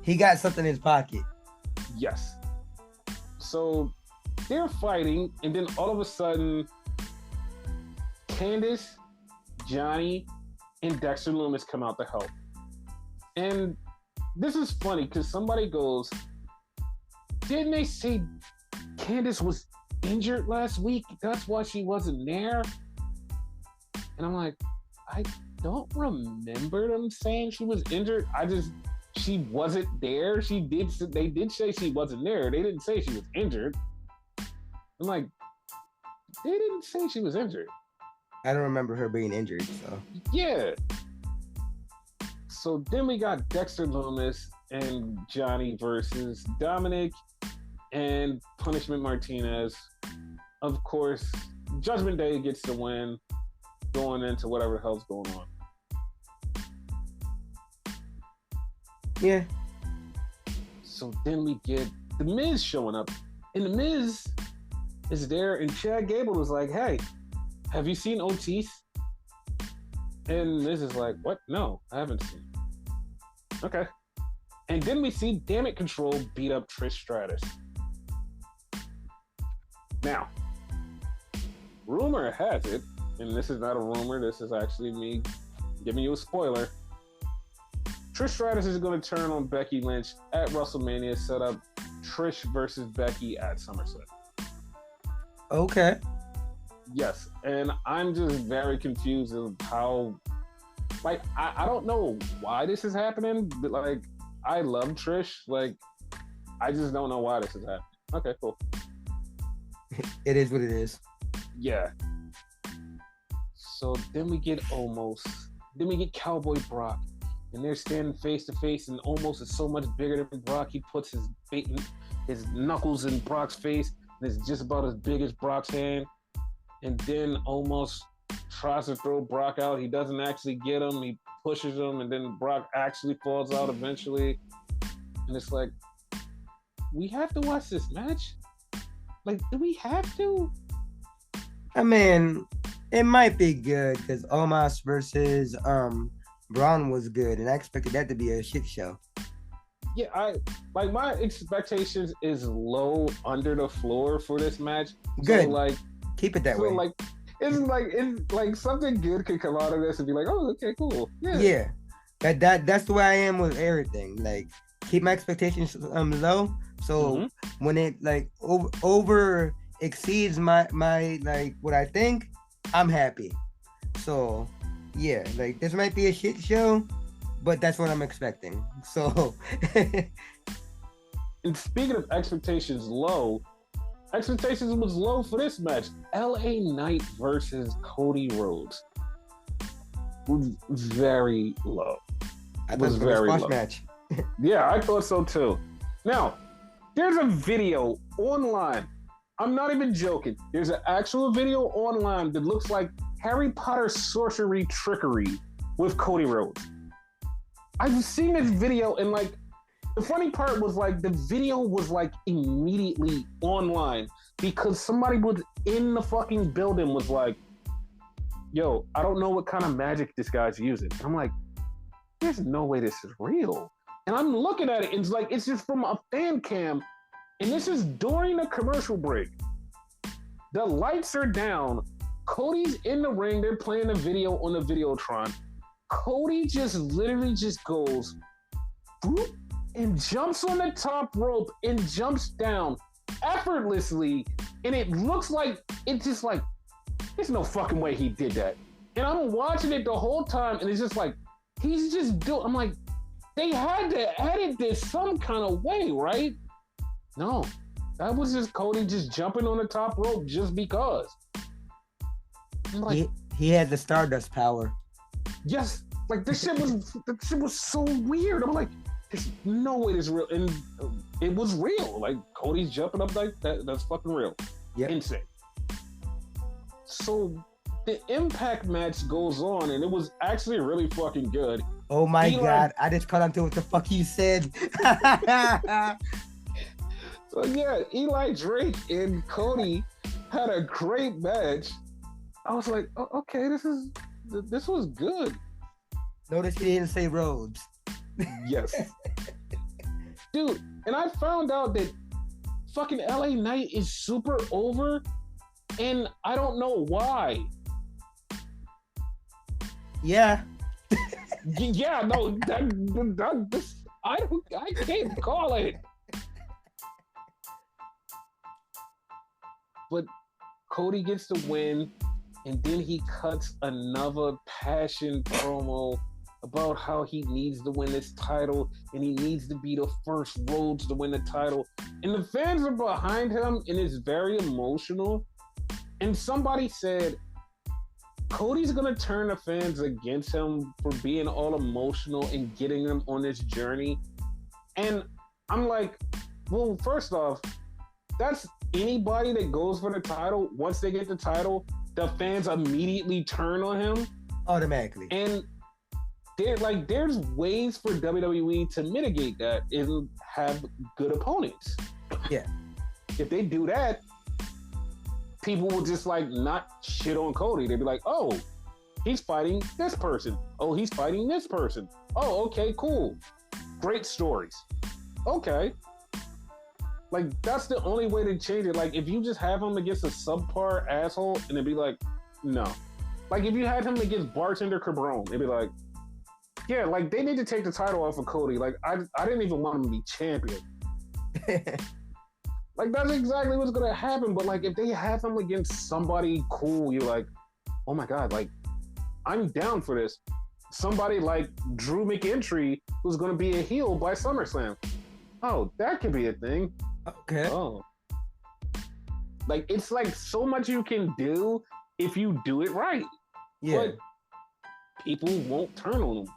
he got something in his pocket. Yes. So they're fighting, and then all of a sudden, Candice, Johnny, and Dexter Lumis come out to help. And this is funny because somebody goes, didn't they say Candice was injured last week? That's why she wasn't there. And I'm like, I don't remember them saying she was injured. She wasn't there. They did say she wasn't there. They didn't say she was injured. I'm like, they didn't say she was injured. I don't remember her being injured, so. Yeah. So then we got Dexter Lumis and Johnny versus Dominic and Punishment Martinez. Of course, Judgment Day gets the win going into whatever the hell's going on. Yeah. So then we get The Miz showing up. And The Miz is there, and Chad Gable was like, hey, have you seen Otis? And Miz is like, what? No, I haven't seen. Okay. And then we see Damn It Control beat up Trish Stratus. Now, rumor has it, and this is not a rumor, this is actually me giving you a spoiler. Trish Stratus is going to turn on Becky Lynch at WrestleMania, set up Trish versus Becky at SummerSlam. Okay. Yes, and I'm just very confused of how, like, I don't know why this is happening, but, like, I love Trish. Like, I just don't know why this is happening. Okay, cool. It is what it is. Yeah. So then we get Cowboy Brock, and they're standing face to face, and Omos is so much bigger than Brock. He puts his knuckles in Brock's face, and it's just about as big as Brock's hand. And then Omos tries to throw Brock out. He doesn't actually get him. He pushes him, and then Brock actually falls out eventually. And it's like, we have to watch this match? Like, do we have to? I mean, it might be good because Omos versus Braun was good, and I expected that to be a shit show. Yeah, my expectations is low under the floor for this match. Good. So, like, keep it that way. Like, it's like something good could come out of this and be like, oh, okay, cool. Yeah. That's the way I am with everything. Like, keep my expectations low. So when it like over exceeds my like what I think, I'm happy. So yeah, like this might be a shit show, but that's what I'm expecting. So and speaking of expectations low was low for this match. LA Knight versus Cody Rhodes was very low. I thought it was a squash match. Yeah, I thought so too. Now, there's a video online. I'm not even joking. There's an actual video online that looks like Harry Potter sorcery trickery with Cody Rhodes. I've seen this video, and like, the funny part was like the video was like immediately online because somebody was in the fucking building was like, yo, I don't know what kind of magic this guy's using. I'm like, there's no way this is real. And I'm looking at it, and it's like, it's just from a fan cam, and this is during a commercial break. The lights are down. Cody's in the ring. They're playing a video on the Videotron. Cody just literally just goes whoop, and jumps on the top rope and jumps down effortlessly. And it looks like, it's just like, there's no fucking way he did that. And I'm watching it the whole time, and it's just like, he's just doing, I'm like, they had to edit this some kind of way, right? No, that was just Cody just jumping on the top rope just because. I'm like, he had the Stardust power. Yes, like this shit was so weird. I'm like, there's no way this is real, and it was real. Like Cody's jumping up like that. That's fucking real. Yeah, insane. So the Impact match goes on, and it was actually really fucking good. Oh my God, I just caught on to what the fuck you said. So yeah, Eli Drake and Cody had a great match. I was like, oh, okay, this was good. Notice he didn't say Rhodes. Yes. Dude, and I found out that fucking LA Knight is super over, and I don't know why. Yeah. Yeah, no, I can't call it. But Cody gets the win, and then he cuts another passion promo about how he needs to win this title and he needs to be the first Rhodes to win the title. And the fans are behind him, and it's very emotional. And somebody said, Cody's going to turn the fans against him for being all emotional and getting them on this journey. And I'm like, well, first off, that's anybody that goes for the title. Once they get the title, the fans immediately turn on him. Automatically. And there's ways for WWE to mitigate that and have good opponents. Yeah. If they do that, people will just like not shit on Cody. They'd be like, oh, he's fighting this person. Oh, he's fighting this person. Oh, okay, cool. Great stories. Okay. Like, that's the only way to change it. Like, if you just have him against a subpar asshole, and it'd be like, no. Like, if you had him against Bartender Cabron, it'd be like, yeah, like, they need to take the title off of Cody. Like, I didn't even want him to be champion. Like, that's exactly what's going to happen. But, like, if they have him against somebody cool, you're like, oh, my God, like, I'm down for this. Somebody like Drew McIntyre, who's going to be a heel by SummerSlam. Oh, that could be a thing. Okay. Oh. Like, it's like so much you can do if you do it right. Yeah. But people won't turn on them.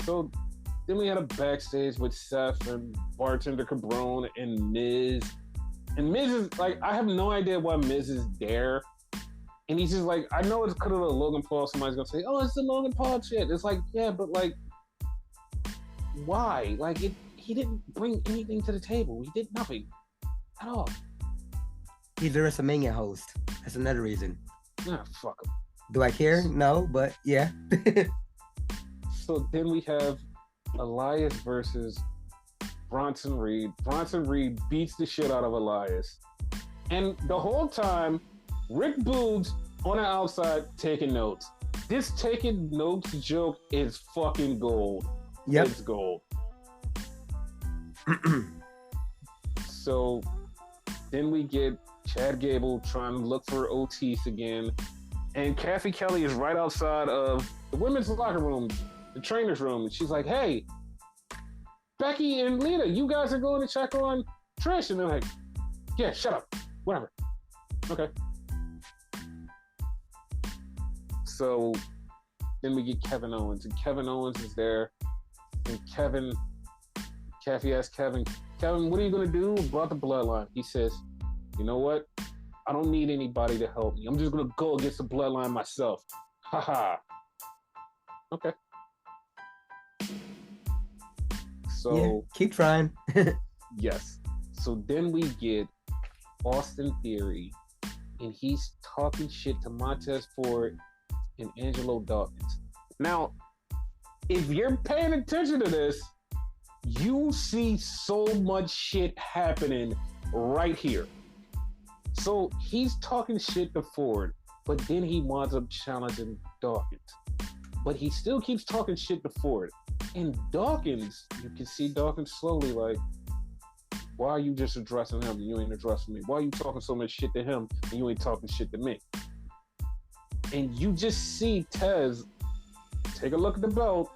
So then we had a backstage with Seth and Bartender Cabron and Miz. And Miz is like, I have no idea why Miz is there. And he's just like, I know it's because of the Logan Paul. Somebody's going to say, oh, it's the Logan Paul shit. It's like, yeah, but like, why? Like, he didn't bring anything to the table. He did nothing at all. He's the WrestleMania host. That's another reason. Nah, fuck him. Do I care? No, but yeah. So then we have Elias versus Bronson Reed. Bronson Reed beats the shit out of Elias. And the whole time, Rick Boogs on the outside taking notes. This taking notes joke is fucking gold. Yep. It's gold. So then we get Chad Gable trying to look for Otis again. And Kathy Kelly is right outside of the women's locker room, the trainer's room. And she's like, hey, Becky and Lita, you guys are going to check on Trish. And they're like, yeah, shut up. Whatever. Okay. So then we get Kevin Owens. And Kevin Owens is there. And Kathy asks Kevin, what are you going to do about the bloodline? He says, you know what? I don't need anybody to help me. I'm just going to go against the bloodline myself. Haha. Okay. So yeah, keep trying. Yes. So then we get Austin Theory, and he's talking shit to Montez Ford and Angelo Dawkins. Now, if you're paying attention to this, you see so much shit happening right here. So he's talking shit to Ford, but then he winds up challenging Dawkins. But he still keeps talking shit to Ford. And Dawkins, you can see Dawkins slowly like, why are you just addressing him and you ain't addressing me? Why are you talking so much shit to him and you ain't talking shit to me? And you just see Tez take a look at the belt,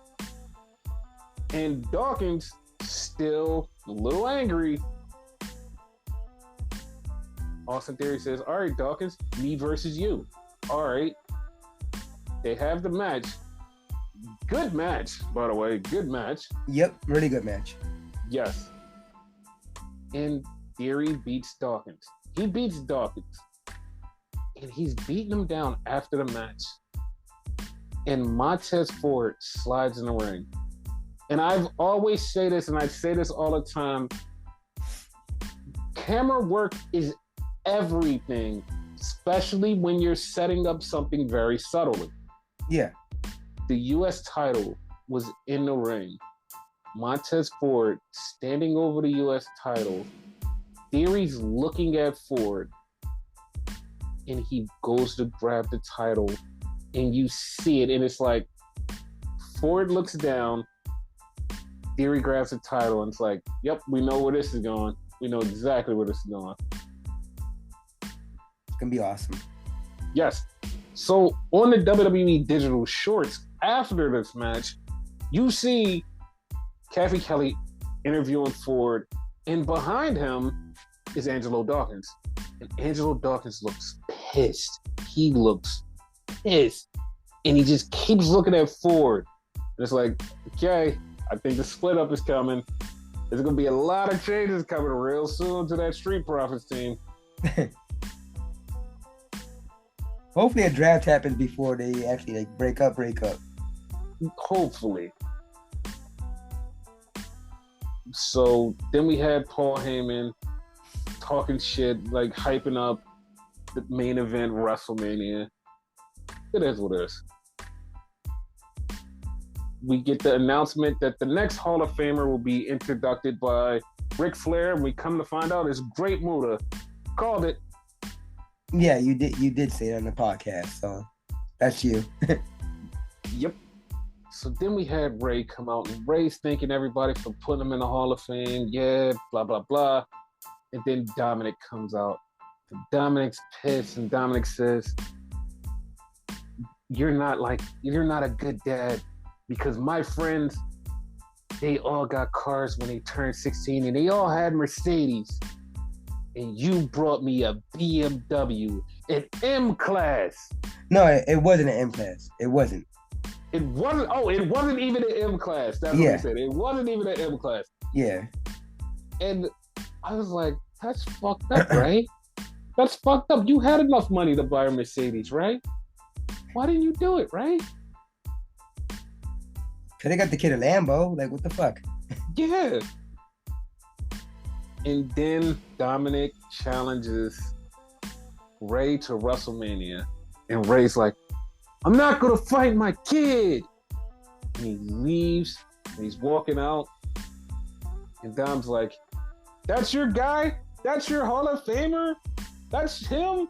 and Dawkins still a little angry. Austin Theory says, all right, Dawkins, me versus you. All right. They have the match. Good match, by the way. Good match. Yep, really good match. Yes. And Theory beats Dawkins. He beats Dawkins. And he's beating him down after the match. And Montez Ford slides in the ring. And I've always say this, and I say this all the time. Camera work is everything, especially when you're setting up something very subtly. Yeah. The U.S. title was in the ring. Montez Ford standing over the U.S. title. Theory's looking at Ford, and he goes to grab the title, and you see it, and it's like Ford looks down. Theory grabs the title, and it's like, yep, we know where this is going. We know exactly where this is going. It's gonna be awesome. Yes. So on the WWE digital shorts after this match, you see Kathy Kelly interviewing Ford, and behind him is Angelo Dawkins. And Angelo Dawkins looks pissed. He looks pissed. And he just keeps looking at Ford. And it's like, okay, I think the split up is coming. There's going to be a lot of changes coming real soon to that Street Profits team. Hopefully a draft happens before they actually break up. Hopefully. So then we had Paul Heyman talking shit, hyping up the main event WrestleMania. It is what it is. We get the announcement that the next Hall of Famer will be introduced by Ric Flair, and we come to find out it's Great Muta. Called it. Yeah, you did say it on the podcast, so that's you. Yep. So then we had Ray come out, and Ray's thanking everybody for putting him in the Hall of Fame. Yeah, blah, blah, blah. And then Dominic comes out. And Dominic's pissed, and Dominic says, you're not a good dad, because my friends, they all got cars when they turned 16, and they all had Mercedes. And you brought me a BMW, an M class. No, it wasn't an M class. It wasn't. It wasn't. Oh, it wasn't even an M class. That's what I said. It wasn't even an M class. Yeah. And I was like, that's fucked up, right? That's fucked up. You had enough money to buy a Mercedes, right? Why didn't you do it, right? Cause they got the kid a Lambo. Like, what the fuck? Yeah. And then Dominic challenges Ray to WrestleMania. And Ray's like, I'm not going to fight my kid. And he leaves. And he's walking out. And Dom's like, that's your guy? That's your Hall of Famer? That's him?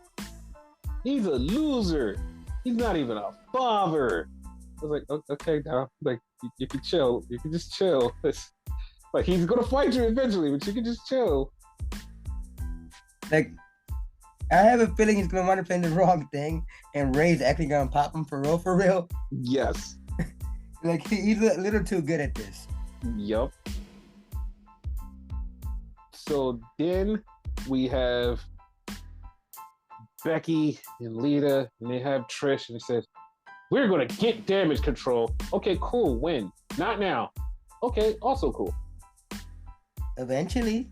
He's a loser. He's not even a father. I was like, okay, Dom. Like, you can chill. You can just chill. Like, he's gonna fight you eventually, but you can just chill. Like, I have a feeling he's gonna wind up saying the wrong thing, and Ray's actually gonna pop him for real. Yes. Like, he's a little too good at this. Yup. So then we have Becky and Lita, and they have Trish, and it says, we're gonna get Damage Control. Okay, cool. When? Not now. Okay, also cool. Eventually.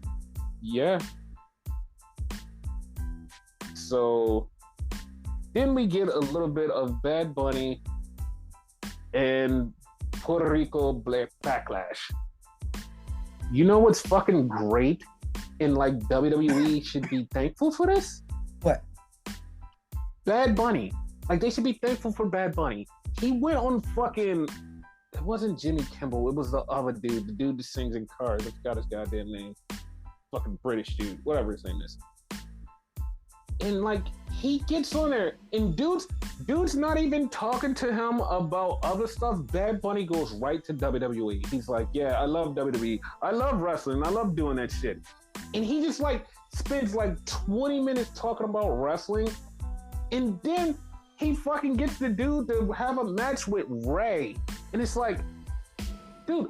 Yeah. So then we get a little bit of Bad Bunny and Puerto Rico Backlash. You know what's fucking great? And WWE should be thankful for this? What? Bad Bunny. They should be thankful for Bad Bunny. He went on fucking... It wasn't Jimmy Kimmel. It was the other dude. The dude that sings in cars. I forgot his goddamn name. Fucking British dude. Whatever his name is. And he gets on there. And dude's not even talking to him about other stuff. Bad Bunny goes right to WWE. He's like, yeah, I love WWE. I love wrestling. I love doing that shit. And he just spends 20 minutes talking about wrestling. And then he fucking gets the dude to have a match with Ray. And it's like, dude,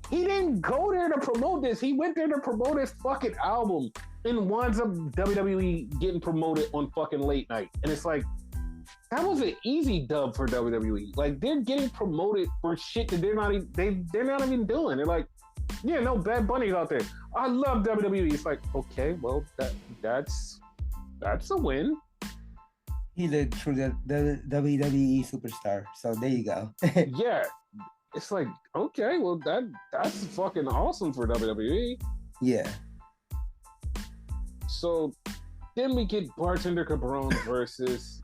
he didn't go there to promote this. He went there to promote his fucking album and winds up WWE getting promoted on fucking late night. And it's like, that was an easy dub for WWE. They're getting promoted for shit that they're not even doing. They're like, yeah, no, Bad Bunny's out there. I love WWE. It's like, okay, well, that's a win. He's a true the WWE superstar. So there you go. Yeah. It's like, okay, well, that's fucking awesome for WWE. Yeah. So then we get Bartender Cabron versus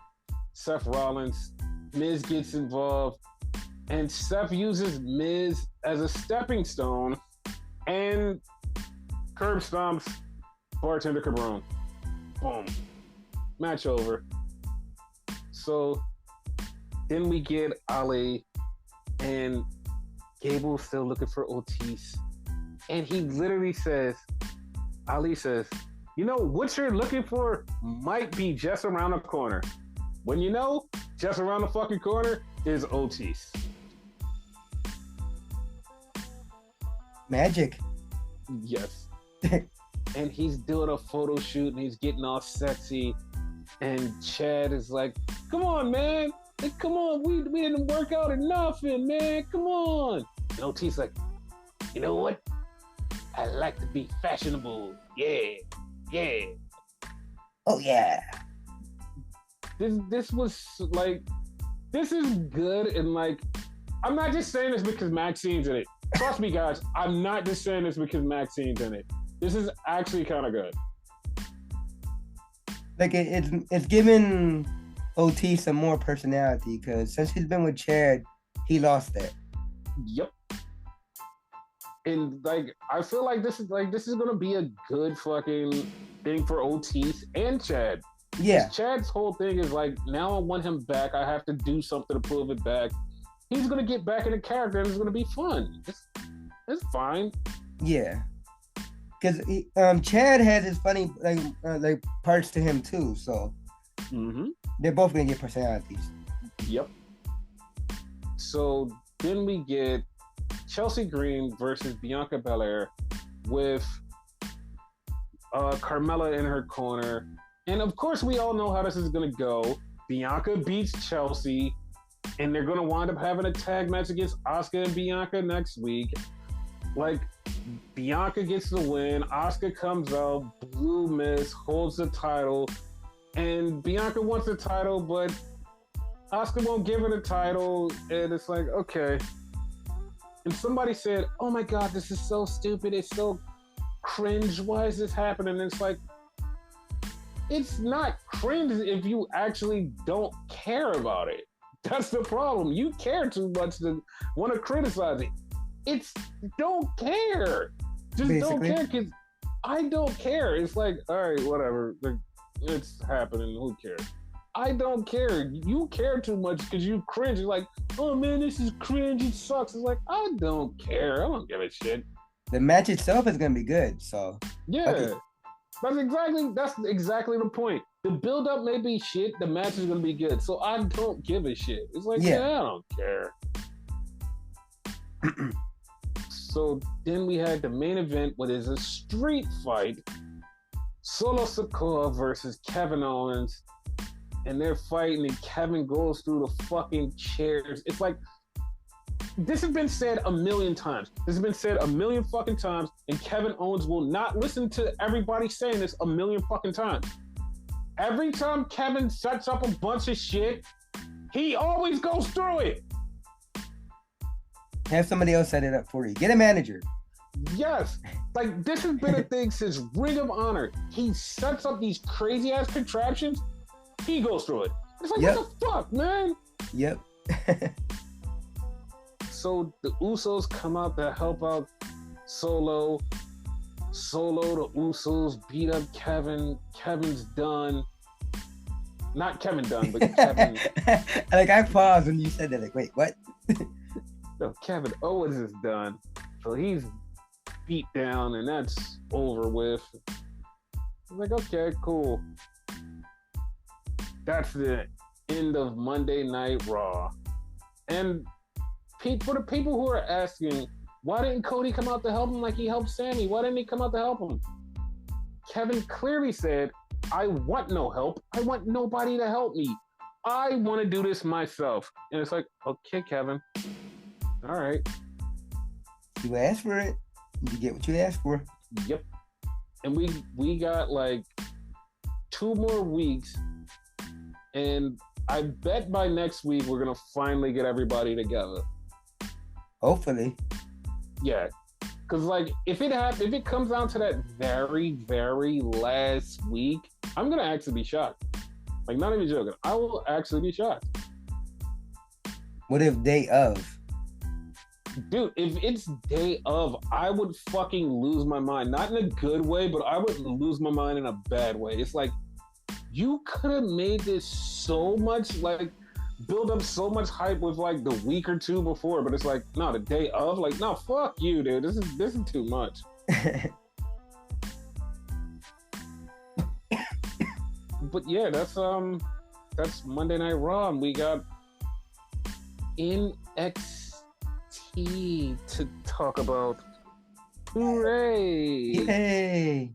Seth Rollins. Miz gets involved. And Seth uses Miz as a stepping stone and curb stomps Bartender Cabron. Boom. Match over. So then we get Ali and Gable's still looking for Otis. And he literally says, Ali says, you know, what you're looking for might be just around the corner. When you know, just around the fucking corner is Otis. Magic. Yes. And he's doing a photo shoot and he's getting all sexy. And Chad is like, come on, man. Like, come on, we didn't work out enough, man. Come on. And Otis like, you know what? I like to be fashionable. Yeah. Oh yeah. This was like, this is good, and like, I'm not just saying this because Maxine's in it. Trust me, guys, I'm not just saying this because Maxine's in it. This is actually kind of good. Like it's given OT some more personality because since he's been with Chad, he lost that. Yep. And like, I feel like this is gonna be a good fucking thing for Otis and Chad. Yeah. Chad's whole thing is like, now I want him back. I have to do something to prove it back. He's gonna get back in the character and it's gonna be fun. It's fine. Yeah. Because Chad has his funny like parts to him too, so they're both gonna get personalities. Yep. So then we get Chelsea Green versus Bianca Belair with Carmella in her corner. And of course, we all know how this is going to go. Bianca beats Chelsea, and they're going to wind up having a tag match against Asuka and Bianca next week. Like, Bianca gets the win. Asuka comes out, blue mist, holds the title, and Bianca wants the title, but Asuka won't give her the title, and it's like, okay. And somebody said, oh my God, this is so stupid. It's so cringe. Why is this happening? And it's like, it's not cringe if you actually don't care about it. That's the problem. You care too much to want to criticize it. It's don't care. Just basically. Don't care, because I don't care. It's like, all right, whatever. Like, it's happening. Who cares? I don't care. You care too much because you cringe. You're like, oh man, this is cringe. It sucks. It's like, I don't care. I don't give a shit. The match itself is gonna be good. So yeah, okay. That's exactly the point. The build up may be shit. The match is gonna be good. So I don't give a shit. It's like, yeah I don't care. So then we had the main event, what is a street fight. Solo Sikoa versus Kevin Owens. And they're fighting, and Kevin goes through the fucking chairs. It's like, this has been said a million times. This has been said a million fucking times, and Kevin Owens will not listen to everybody saying this a million fucking times. Every time Kevin sets up a bunch of shit, he always goes through it. Have somebody else set it up for you. Get a manager. Yes. Like, this has been a thing since Ring of Honor. He sets up these crazy ass contraptions. He goes through it. It's like, what the fuck, man? Yep. So the Usos come out to help out Solo. The Usos beat up Kevin. Kevin's done. Not Kevin Dunn, but Kevin. Like, I paused when you said that. Like, wait, what? No, Kevin Owens is done. So he's beat down, and that's over with. I'm like, okay, cool. That's the end of Monday Night Raw. And for the people who are asking, why didn't Cody come out to help him like he helped Sammy? Why didn't he come out to help him? Kevin clearly said, I want no help. I want nobody to help me. I want to do this myself. And it's like, okay, Kevin. All right. You asked for it. You get what you asked for. Yep. And we got like 2 more weeks. And I bet by next week we're gonna finally get everybody together. Hopefully. Yeah, because like if it comes down to that very, very last week, I'm gonna actually be shocked. Like, not even joking. I will actually be shocked. What if day of? Dude, if it's day of, I would fucking lose my mind. Not in a good way, but I would lose my mind in a bad way. It's like, you could have made this so much, like, build up so much hype with like the week or two before, but it's like, no, the day of, like, no, fuck you, dude. This is too much. But yeah, that's Monday Night Raw, and we got NXT to talk about. Hooray! Yay!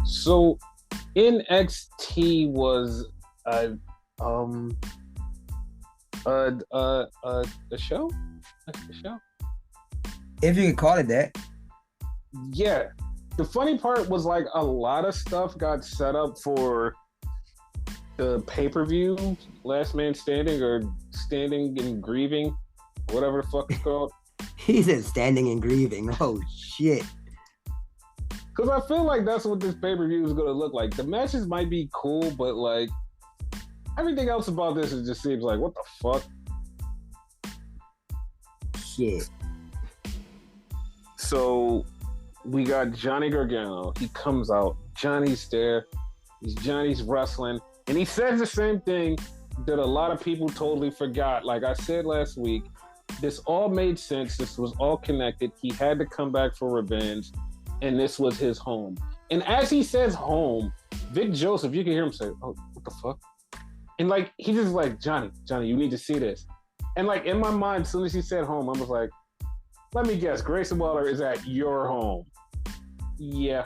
So NXT was a show? A show? If you could call it that. Yeah. The funny part was like a lot of stuff got set up for the pay-per-view, Last Man Standing or Standing and Grieving, whatever the fuck it's called. He said standing and grieving. Oh shit. Because I feel like that's what this pay-per-view is going to look like. The matches might be cool, but like everything else about this, it just seems like, what the fuck? Shit. So we got Johnny Gargano. He comes out. Johnny's there. Johnny's wrestling. And he says the same thing that a lot of people totally forgot. Like I said last week, this all made sense. This was all connected. He had to come back for revenge. And this was his home. And as he says home, Vic Joseph, you can hear him say, oh, what the fuck? And like, he's just like, Johnny, you need to see this. And like, in my mind, as soon as he said home, I was like, let me guess, Grayson Waller is at your home. Yeah.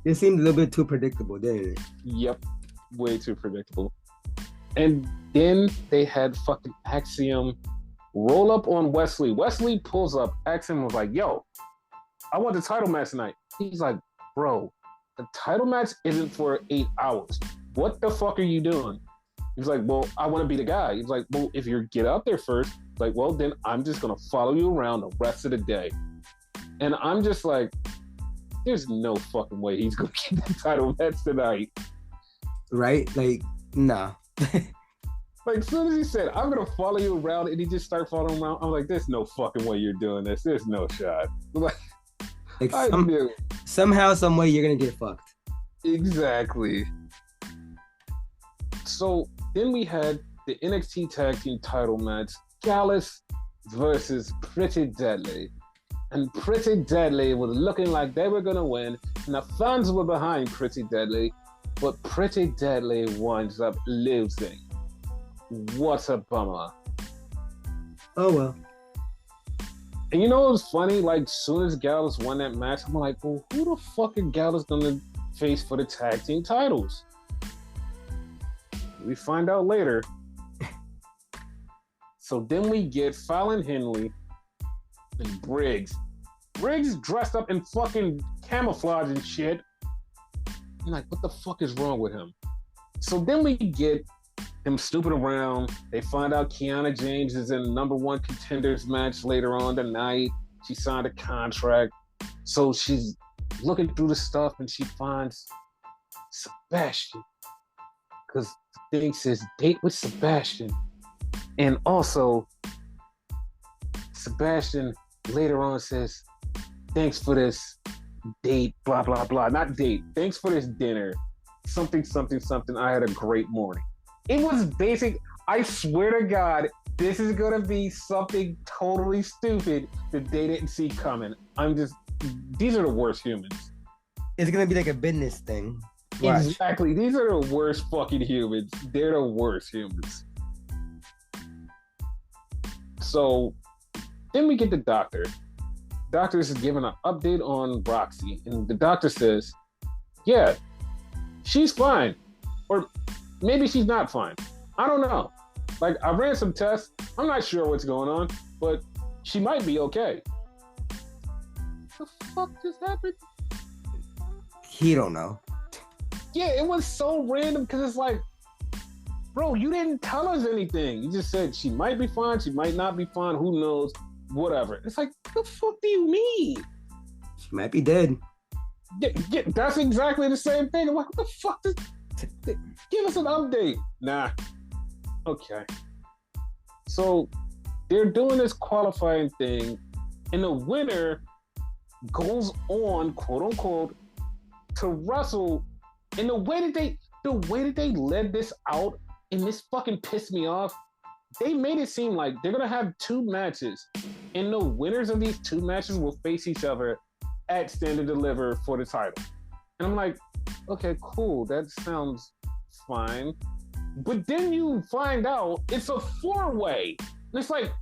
It seemed a little bit too predictable, didn't it? Yep. Way too predictable. And then they had fucking Axiom roll up on Wesley. Wesley pulls up. Axiom was like, yo, I want the title match tonight. He's like, bro, the title match isn't for 8 hours. What the fuck are you doing? He's like, well, I want to be the guy. He's like, well, if you get out there first, like, well, then I'm just going to follow you around the rest of the day. And I'm just like, there's no fucking way he's going to get the title match tonight. Right? Like, nah. Like, as soon as he said, I'm going to follow you around, and he just started following around, I'm like, there's no fucking way you're doing this. There's no shot. Like somehow, some way, you're going to get fucked. Exactly. So then we had the NXT Tag Team title match, Gallus versus Pretty Deadly. And Pretty Deadly was looking like they were going to win, and the fans were behind Pretty Deadly, but Pretty Deadly winds up losing. What a bummer. Oh, well. And you know what was funny? Like, soon as Gallus won that match, I'm like, well, who the fuck is Gallus going to face for the tag team titles? We find out later. So then we get Fallon Henley and Briggs. Briggs dressed up in fucking camouflage and shit. I'm like, what the fuck is wrong with him? So then we get him snooping around. They find out Kiana James is in number one contenders match later on tonight. She signed a contract. So she's looking through the stuff and she finds Sebastian. Because the thing says date with Sebastian. And also, Sebastian later on says, thanks for this date, blah, blah, blah. Not date. Thanks for this dinner. Something, something, something. I had a great morning. It was basic. I swear to God, this is going to be something totally stupid that they didn't see coming. These are the worst humans. It's going to be like a business thing. Watch. Exactly. These are the worst fucking humans. They're the worst humans. So then we get the doctor. Doctor is giving an update on Roxy. And the doctor says, yeah, she's fine. Or maybe she's not fine. I don't know. Like, I ran some tests. I'm not sure what's going on, but she might be okay. What the fuck just happened? He don't know. Yeah, it was so random because it's like, bro, you didn't tell us anything. You just said she might be fine, she might not be fine, who knows, whatever. It's like, the fuck do you mean? She might be dead. Yeah, that's exactly the same thing. I'm like, what the fuck? Give us an update. Nah. Okay. So they're doing this qualifying thing, and the winner goes on, quote unquote, to wrestle. And the way that they led this out, and this fucking pissed me off. They made it seem like they're gonna have 2 matches, and the winners of these 2 matches will face each other at Stand and Deliver for the title. And I'm like, okay, cool, that sounds fine. But then you find out it's a 4-way. And it's like,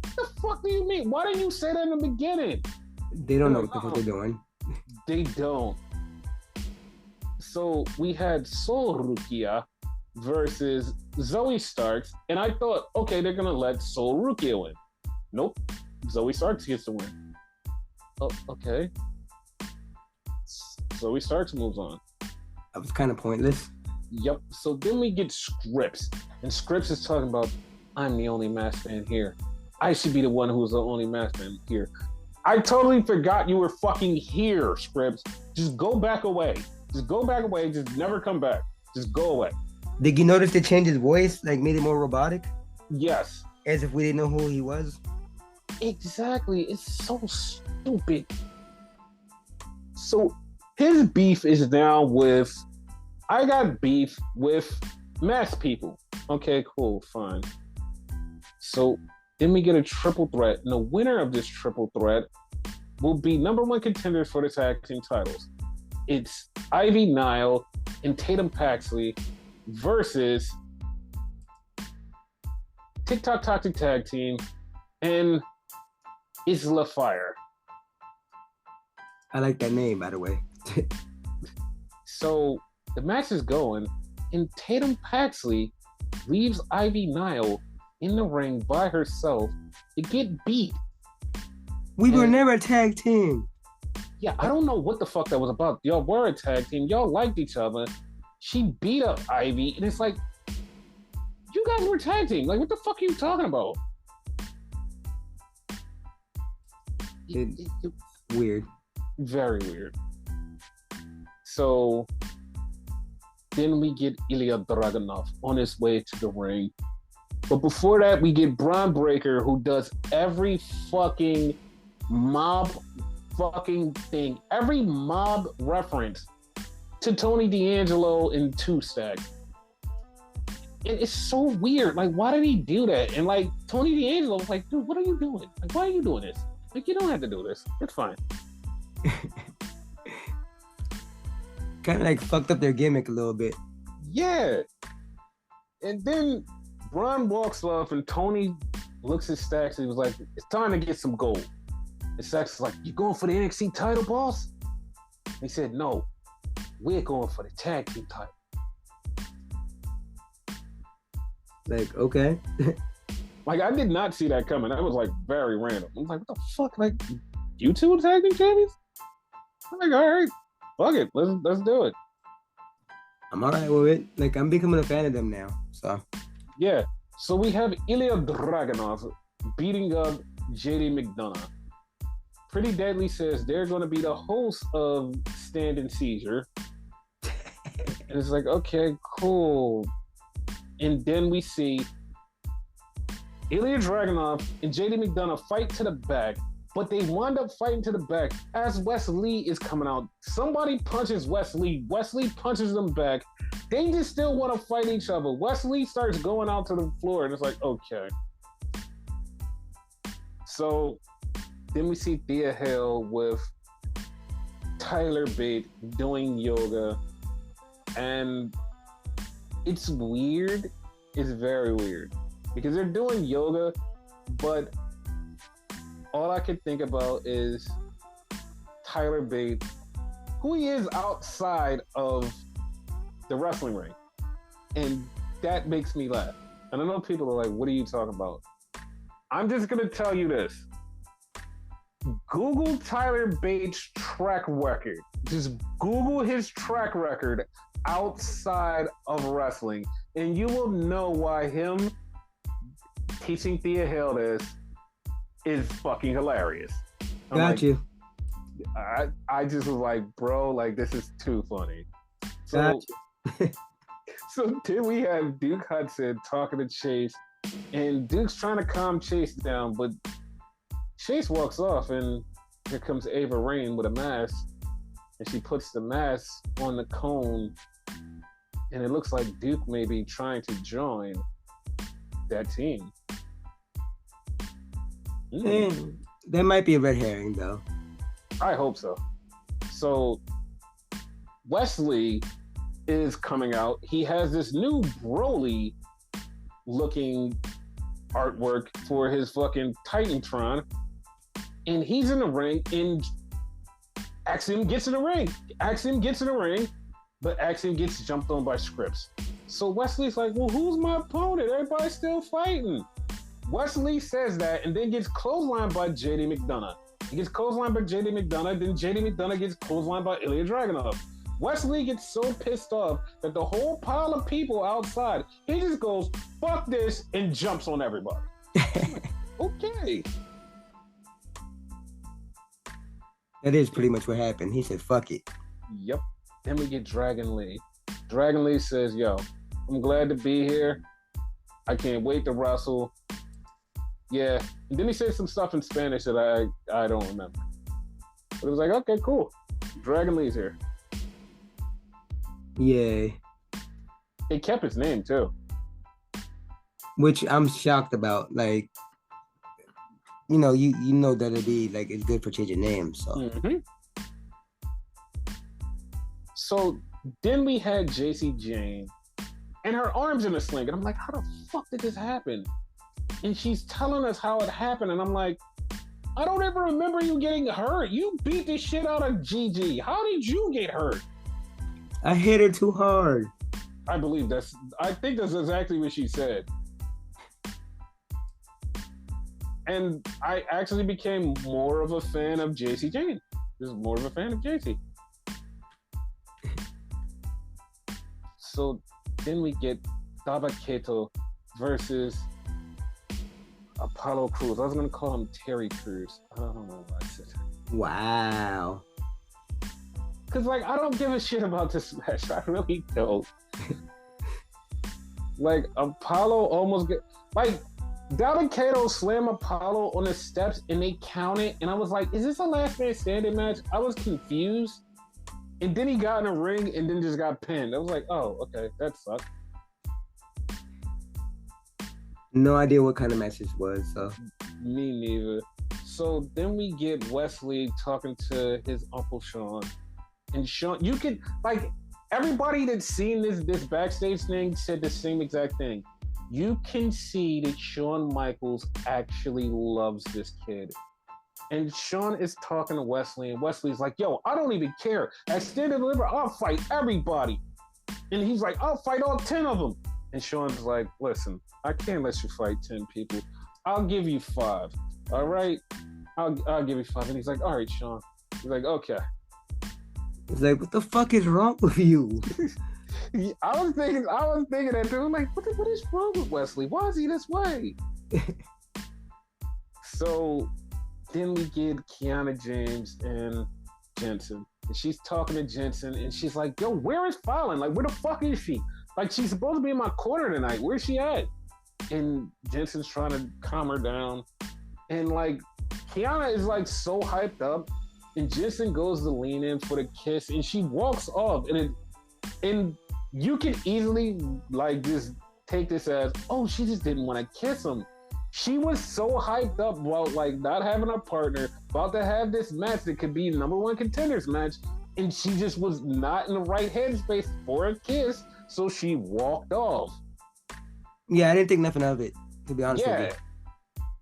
what the fuck do you mean? Why didn't you say that in the beginning? They don't know what the fuck they're doing. They don't. So we had Sol Rukia versus Zoe Starks, and I thought, okay, they're gonna let Sol Rukia win. Nope, Zoe Starks gets the win. Oh, okay. Zoe Starks moves on. That was kind of pointless. Yep. So then we get Scripps, and Scripps is talking about, I'm the only masked man here. I should be the one who's the only masked man here. I totally forgot you were fucking here, Scripps. Just go back away. Just go back away. Just never come back. Just go away. Did you notice they changed his voice, like made it more robotic? Yes. As if we didn't know who he was? Exactly. It's so stupid. So his beef is now with, I got beef with masked people. Okay, cool, fine. So then we get a triple threat, and the winner of this triple threat will be number 1 contenders for the tag team titles. It's Ivy Nile and Tatum Paxley versus TikTok Toxic Tag Team and Isla Fire. I like that name, by the way. So the match is going, and Tatum Paxley leaves Ivy Nile in the ring by herself to get beat. We were never a tag team. Yeah, I don't know what the fuck that was about. Y'all were a tag team. Y'all liked each other. She beat up Ivy, and it's like, you guys were a tag team. Like, what the fuck are you talking about? Weird. Very weird. So then we get Ilya Dragunov on his way to the ring. But before that, we get Braun Breaker, who does every fucking mob fucking thing, every mob reference to Tony D'Angelo in Two Stack. And it's so weird. Like, why did he do that? And like, Tony D'Angelo was like, dude, what are you doing? Like, why are you doing this? Like, you don't have to do this. It's fine. Kind of like fucked up their gimmick a little bit. Yeah. And then Braun walks off, and Tony looks at Stacks, and he was like, it's time to get some gold. And Stacks is like, you going for the NXT title, boss? He said, no, we're going for the tag team title. Like, okay. Like, I did not see that coming. That was like very random. I was like, what the fuck? Like, you two are tag team champions? I'm like, all right, fuck it. Let's do it. I'm all right with it. Like, I'm becoming a fan of them now. So yeah. So we have Ilya Dragunov beating up JD McDonough. Pretty Deadly says they're going to be the host of Stand and Seizure. And it's like, okay, cool. And then we see Ilya Dragunov and JD McDonough fight to the back, but they wind up fighting to the back as Wes Lee is coming out. Somebody punches Wes Lee. Wes Lee punches them back. They just still want to fight each other. Wes Lee starts going out to the floor, and it's like, okay. So then we see Thea Hale with Tyler Bate doing yoga, and it's weird. It's very weird because they're doing yoga, but all I can think about is Tyler Bate, who he is outside of the wrestling ring, and that makes me laugh. And I know people are like, what are you talking about? I'm just gonna tell you this. Google Tyler Bates' track record. Just Google his track record outside of wrestling, and you will know why him teaching Thea Hale this is fucking hilarious. Got you. I just was like, bro, like this is too funny. So, so then we have Duke Hudson talking to Chase, and Duke's trying to calm Chase down, but Chase walks off, and here comes Ava Rain with a mask, and she puts the mask on the cone, and it looks like Duke may be trying to join that team. That might be a red herring, though. I hope so. So Wesley is coming out. He has this new Broly looking artwork for his fucking Titantron, and he's in the ring, and Axiom gets in the ring. But Axiom gets jumped on by Scripps. So Wesley's like, well, who's my opponent? Everybody's still fighting. Wesley says that and then gets clotheslined by JD McDonough. He gets clotheslined by JD McDonough, then JD McDonough gets clotheslined by Ilya Dragunov. Wesley gets so pissed off that the whole pile of people outside, he just goes, fuck this, and jumps on everybody. Okay. That is pretty much what happened. He said, fuck it. Yep. Then we get Dragon Lee. Dragon Lee says, yo, I'm glad to be here. I can't wait to wrestle. Yeah. And then he said some stuff in Spanish that I don't remember. But it was like, okay, cool. Dragon Lee's here. Yeah. He kept his name too. Which I'm shocked about. Like, you know that it'd be like it's good for changing names. So. Mm-hmm. So then we had JC Jane, and her arm's in a sling, and I'm like, how the fuck did this happen? And she's telling us how it happened, and I'm like, I don't ever remember you getting hurt. You beat the shit out of Gigi. How did you get hurt? I hit her too hard. I think that's exactly what she said. And I actually became more of a fan of JC Jane. Just more of a fan of JC. So then we get Tabaketo versus Apollo Crews. I was going to call him Terry Crews. I don't know why I said that. Wow. Because, like, I don't give a shit about this match. I really don't. Like, Apollo almost get... Like, Tabaketo slammed Apollo on the steps, and they counted, and I was like, is this a last man standing match? I was confused. And then he got in a ring and then just got pinned. I was like, oh, okay, that sucked. No idea what kind of match this was, so. Me neither. So then we get Wesley talking to his Uncle Sean. And Sean, you can, like, everybody that's seen this backstage thing said the same exact thing. You can see that Shawn Michaels actually loves this kid. And Sean is talking to Wesley, and Wesley's like, yo, I don't even care. At Stand and Deliver, I'll fight everybody. And he's like, I'll fight all 10 of them. And Sean's like, listen, I can't let you fight 10 people. I'll give you 5. All right? I'll give you 5. And he's like, all right, Sean. He's like, okay. He's like, what the fuck is wrong with you? I was thinking that too. I'm like, what is wrong with Wesley? Why is he this way? So then we get Kiana James and Jensen. And she's talking to Jensen, and she's like, yo, where is Fallon? Like, where the fuck is she? Like, she's supposed to be in my corner tonight. Where's she at? And Jensen's trying to calm her down. And, like, Kiana is, like, so hyped up. And Jensen goes to lean in for the kiss, and she walks off. And you can easily, like, just take this as, oh, she just didn't want to kiss him. She was so hyped up about, like, not having a partner, about to have this match that could be number 1 contenders match, and she just was not in the right headspace for a kiss, so she walked off. Yeah, I didn't think nothing of it, to be honest with you.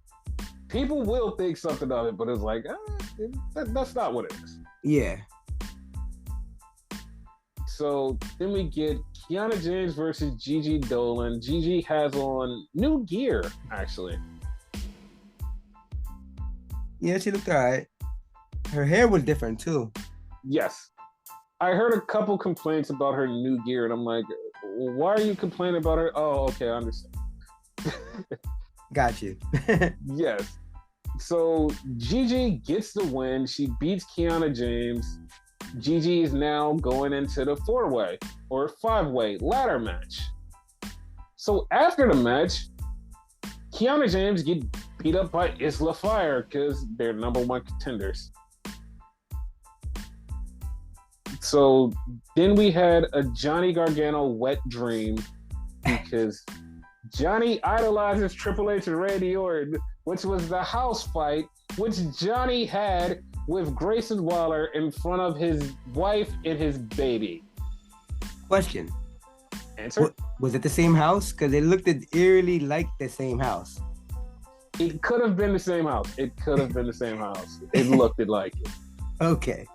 People will think something of it, but it's like, that's not what it is. Yeah. So then we get Kiana James versus Gigi Dolan. Gigi has on new gear, actually. Yeah, she looked all right. Her hair was different, too. Yes. I heard a couple complaints about her new gear, and I'm like, why are you complaining about her? Oh, okay, I understand. Got you. Yes. So Gigi gets the win. She beats Kiana James. Gigi is now going into the 4-way or 5-way ladder match. So after the match, Kiana James get beat up by Isla Fire because they're number one contenders. So then we had a Johnny Gargano wet dream because Johnny idolizes Triple H and Randy Orton, which was the house fight, which Johnny had with Grayson Waller in front of his wife and his baby. Question. Answer? Was it the same house? Because it looked eerily like the same house. It could have been the same house. It could have been the same house. It looked like it. Okay.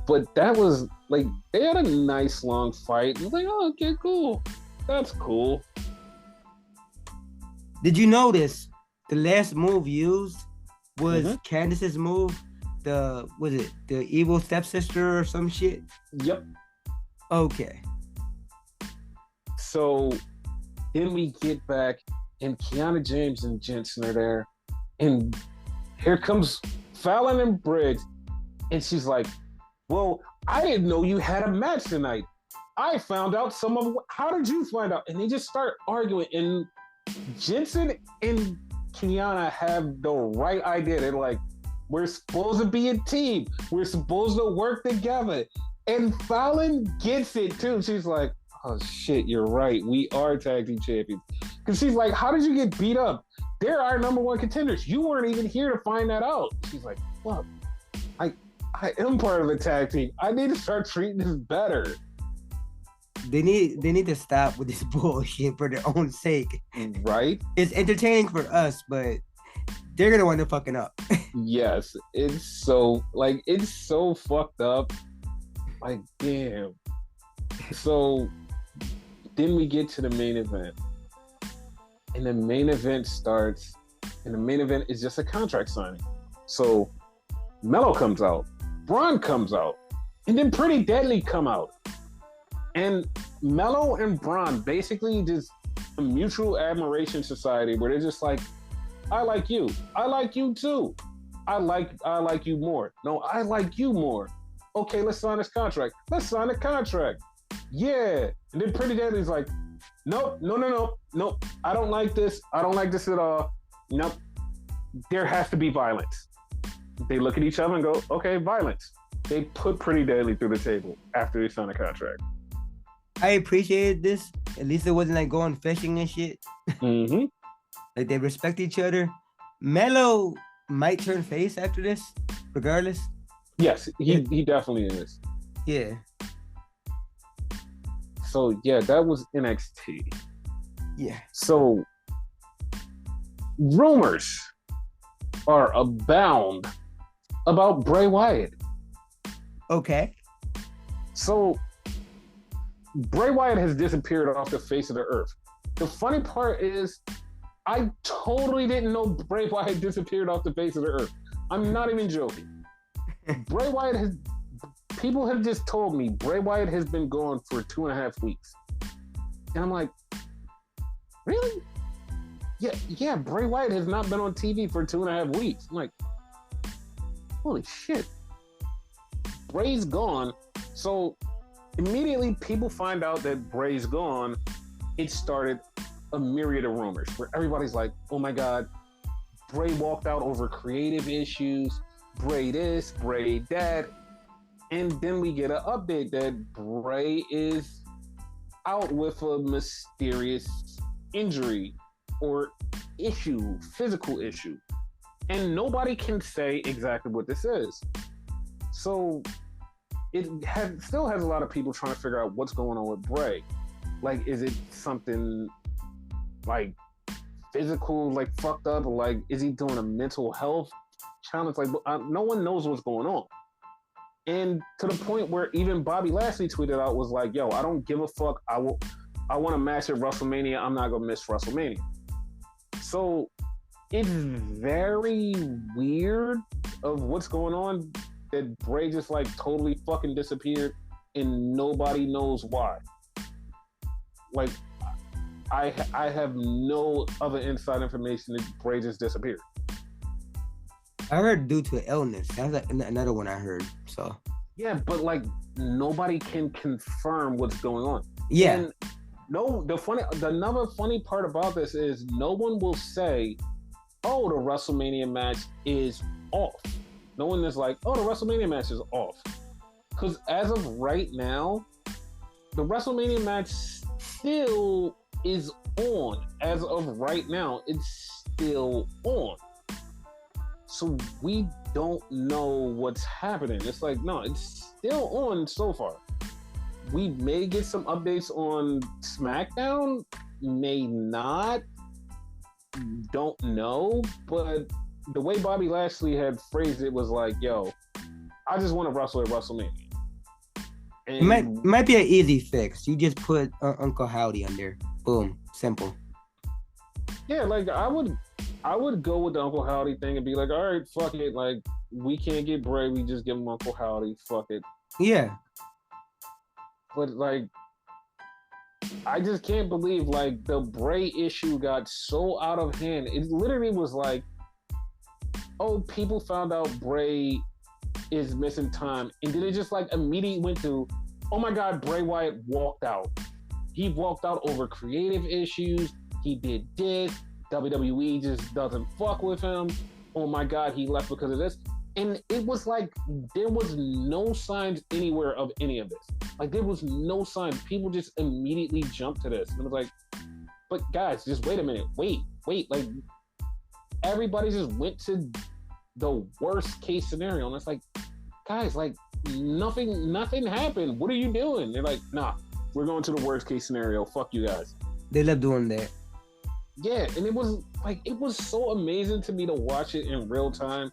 But that was like, they had a nice long fight. It was like, oh, okay, cool. That's cool. Did you notice the last move used was Candace's move? Was it the evil stepsister or some shit? Yep. Okay. So then we get back, and Kiana James and Jensen are there, and here comes Fallon and Briggs, and she's like, well, I didn't know you had a match tonight. I found out how did you find out? And they just start arguing, and Jensen and Kiana have the right idea. They're like, we're supposed to be a team. We're supposed to work together. And Fallon gets it too. She's like, oh shit, you're right. We are tag team champions. Because she's like, how did you get beat up? They're our number one contenders. You weren't even here to find that out. She's like, look, I am part of the tag team. I need to start treating this better. They need to stop with this bullshit for their own sake. Right? It's entertaining for us, but they're gonna wind up fucking up. Yes. It's so fucked up. Like, damn. So then we get to the main event. And the main event starts, and the main event is just a contract signing. So Mello comes out, Bron comes out, and then Pretty Deadly come out. And Mello and Bron basically just a mutual admiration society where they're just like, I like you. I like you too. I like you more. No, I like you more. Okay, let's sign this contract. Let's sign a contract. Yeah. And then Pretty Deadly's like, nope. I don't like this. I don't like this at all. Nope. There has to be violence. They look at each other and go, okay, violence. They put Pretty Deadly through the table after they sign a contract. I appreciated this. At least it wasn't like going fishing and shit. Mm-hmm. Like they respect each other. Mello might turn face after this, regardless. Yes, he definitely is. Yeah. So yeah, that was NXT. Yeah. So rumors are abound about Bray Wyatt. Okay. So Bray Wyatt has disappeared off the face of the earth. The funny part is, I totally didn't know Bray Wyatt disappeared off the face of the earth. I'm not even joking. Bray Wyatt people have just told me Bray Wyatt has been gone for 2.5 weeks. And I'm like, really? Yeah, Bray Wyatt has not been on TV for 2.5 weeks. I'm like, holy shit. Bray's gone. So immediately people find out that Bray's gone. It started a myriad of rumors where everybody's like, oh my God, Bray walked out over creative issues, Bray this, Bray that. And then we get an update that Bray is out with a mysterious injury or issue, physical issue. And nobody can say exactly what this is. So it still has a lot of people trying to figure out what's going on with Bray. Like, is it something like physical, like fucked up, or like is he doing a mental health challenge? Like, no one knows what's going on. And to the point where even Bobby Lashley tweeted out, was like, yo, I don't give a fuck. I want a match at WrestleMania. I'm not gonna miss WrestleMania. So it's very weird of what's going on, that Bray just like totally fucking disappeared. and nobody knows why. Like, I have no other inside information that Bray just disappeared. I heard due to illness. That's like another one I heard. So yeah, but like nobody can confirm what's going on. Yeah. And no, another funny part about this is no one will say, "Oh, the WrestleMania match is off." No one is like, "Oh, the WrestleMania match is off," because as of right now, the WrestleMania match still is on. As of right now, it's still on. So we don't know what's happening. It's like, no, it's still on so far. We may get some updates on SmackDown, may not, don't know, but the way Bobby Lashley had phrased it was like, yo, I just want to wrestle at WrestleMania. And it might be an easy fix. You just put Uncle Howdy on there. Boom. Simple. Yeah, like I would go with the Uncle Howdy thing and be like, all right, fuck it. Like, we can't get Bray, we just give him Uncle Howdy. Fuck it. Yeah. But like, I just can't believe like the Bray issue got so out of hand. It literally was like, oh, people found out Bray is missing time, and then it just like immediately went to, oh my God, Bray Wyatt walked out. He walked out over creative issues. He did this. WWE just doesn't fuck with him. Oh my God, he left because of this. And it was like, there was no signs anywhere of any of this. Like, there was no sign. People just immediately jumped to this. And it was like, but guys, just wait a minute. Wait. Like, everybody just went to the worst case scenario. And it's like, guys, like, nothing happened. What are you doing? They're like, nah, we're going to the worst case scenario. Fuck you guys. They love doing that. Yeah, and it was so amazing to me to watch it in real time.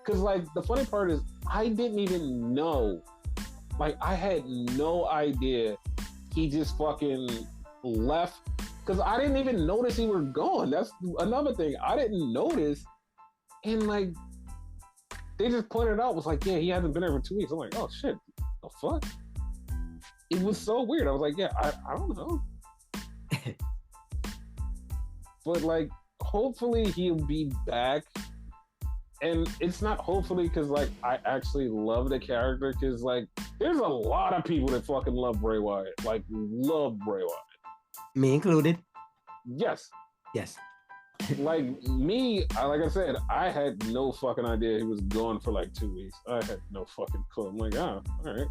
Because, like, the funny part is, I didn't even know. Like, I had no idea he just fucking left. Because I didn't even notice he was gone. That's another thing. I didn't notice. And, like, they just pointed out, was like, yeah, he hasn't been there for 2 weeks. I'm like, oh, shit. The fuck? It was so weird. I was like, yeah, I don't know. But, like, hopefully he'll be back. And it's not hopefully because, like, I actually love the character. Because, like, there's a lot of people that fucking love Bray Wyatt. Like, love Bray Wyatt. Me included. Yes. Like, me, like I said, I had no fucking idea he was gone for, like, 2 weeks. I had no fucking clue. I'm like, oh, all right.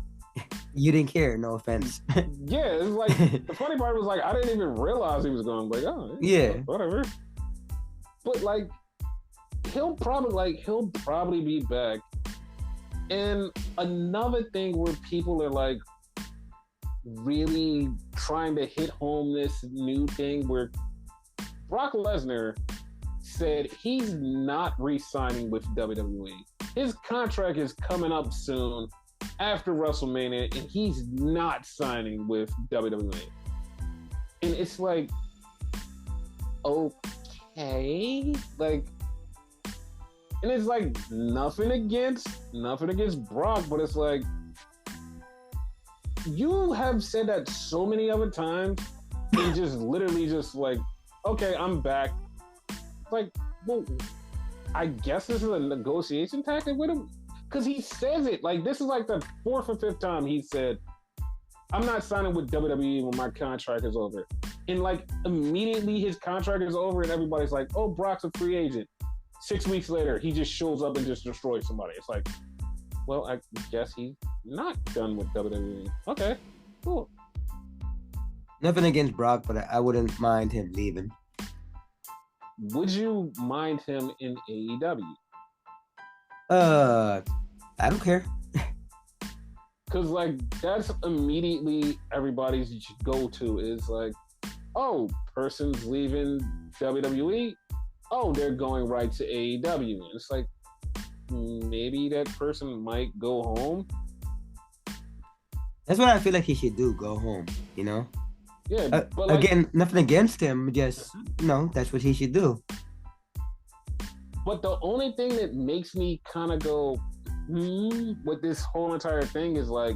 You didn't care, no offense. Yeah, it's like, the funny part was, like, I didn't even realize he was gone. Like, oh, yeah, whatever. But, like, he'll probably be back. And another thing where people are like really trying to hit home this new thing where Brock Lesnar said he's not re-signing with WWE. His contract is coming up soon after WrestleMania, and he's not signing with WWE. And it's like, okay, like, and it's like nothing against Brock, but it's like, you have said that so many other times, and just literally just like, okay, I'm back. Like, well, I guess this is a negotiation tactic with him, because he says it. Like, this is like the 4th or 5th time he said, I'm not signing with WWE when my contract is over. And like, immediately his contract is over and everybody's like, oh, Brock's a free agent. 6 weeks later, he just shows up and just destroys somebody. It's like, well, I guess he's not done with WWE. Okay, cool. Nothing against Brock, but I wouldn't mind him leaving. Would you mind him in AEW? I don't care. Because, like, that's immediately everybody's go-to is like, oh, person's leaving WWE. Oh, they're going right to AEW. And it's like, maybe that person might go home. That's what I feel like he should do, go home, you know? Yeah, but like, again, nothing against him, just, that's what he should do. But the only thing that makes me kind of go, with this whole entire thing is like,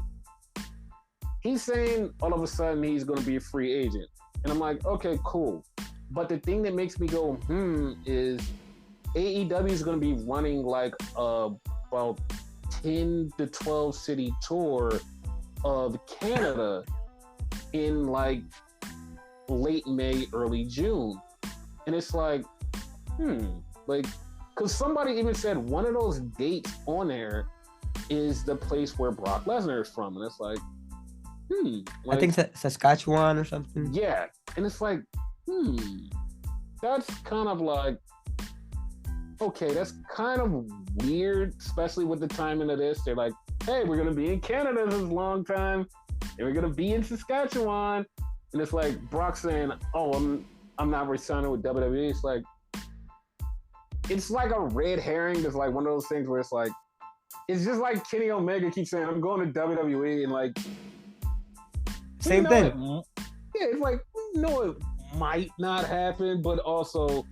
he's saying all of a sudden he's going to be a free agent, and I'm like, okay, cool. But the thing that makes me go is AEW is going to be running like about 10 to 12 city tour of Canada in like late May, early June, and it's like, like, because somebody even said one of those dates on there is the place where Brock Lesnar is from, and it's like, I think Saskatchewan or something. Yeah, and it's like, that's kind of like, okay, that's kind of weird, especially with the timing of this. They're like, hey, we're gonna be in Canada this long time, and we're gonna be in Saskatchewan, and it's like Brock saying, oh, I'm not resigning with WWE. It's like a red herring. It's like one of those things where it's like, it's just like Kenny Omega keeps saying, I'm going to WWE, and like, same thing. It's like, it might not happen, but also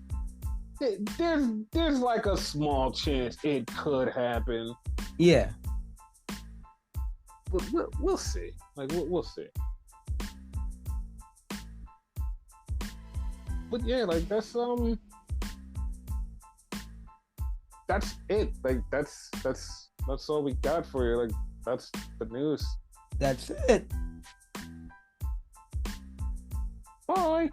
there's like a small chance it could happen. Yeah, but we'll see. Like we'll see. But yeah, like that's it. Like that's all we got for you. Like that's the news. That's it. Bye.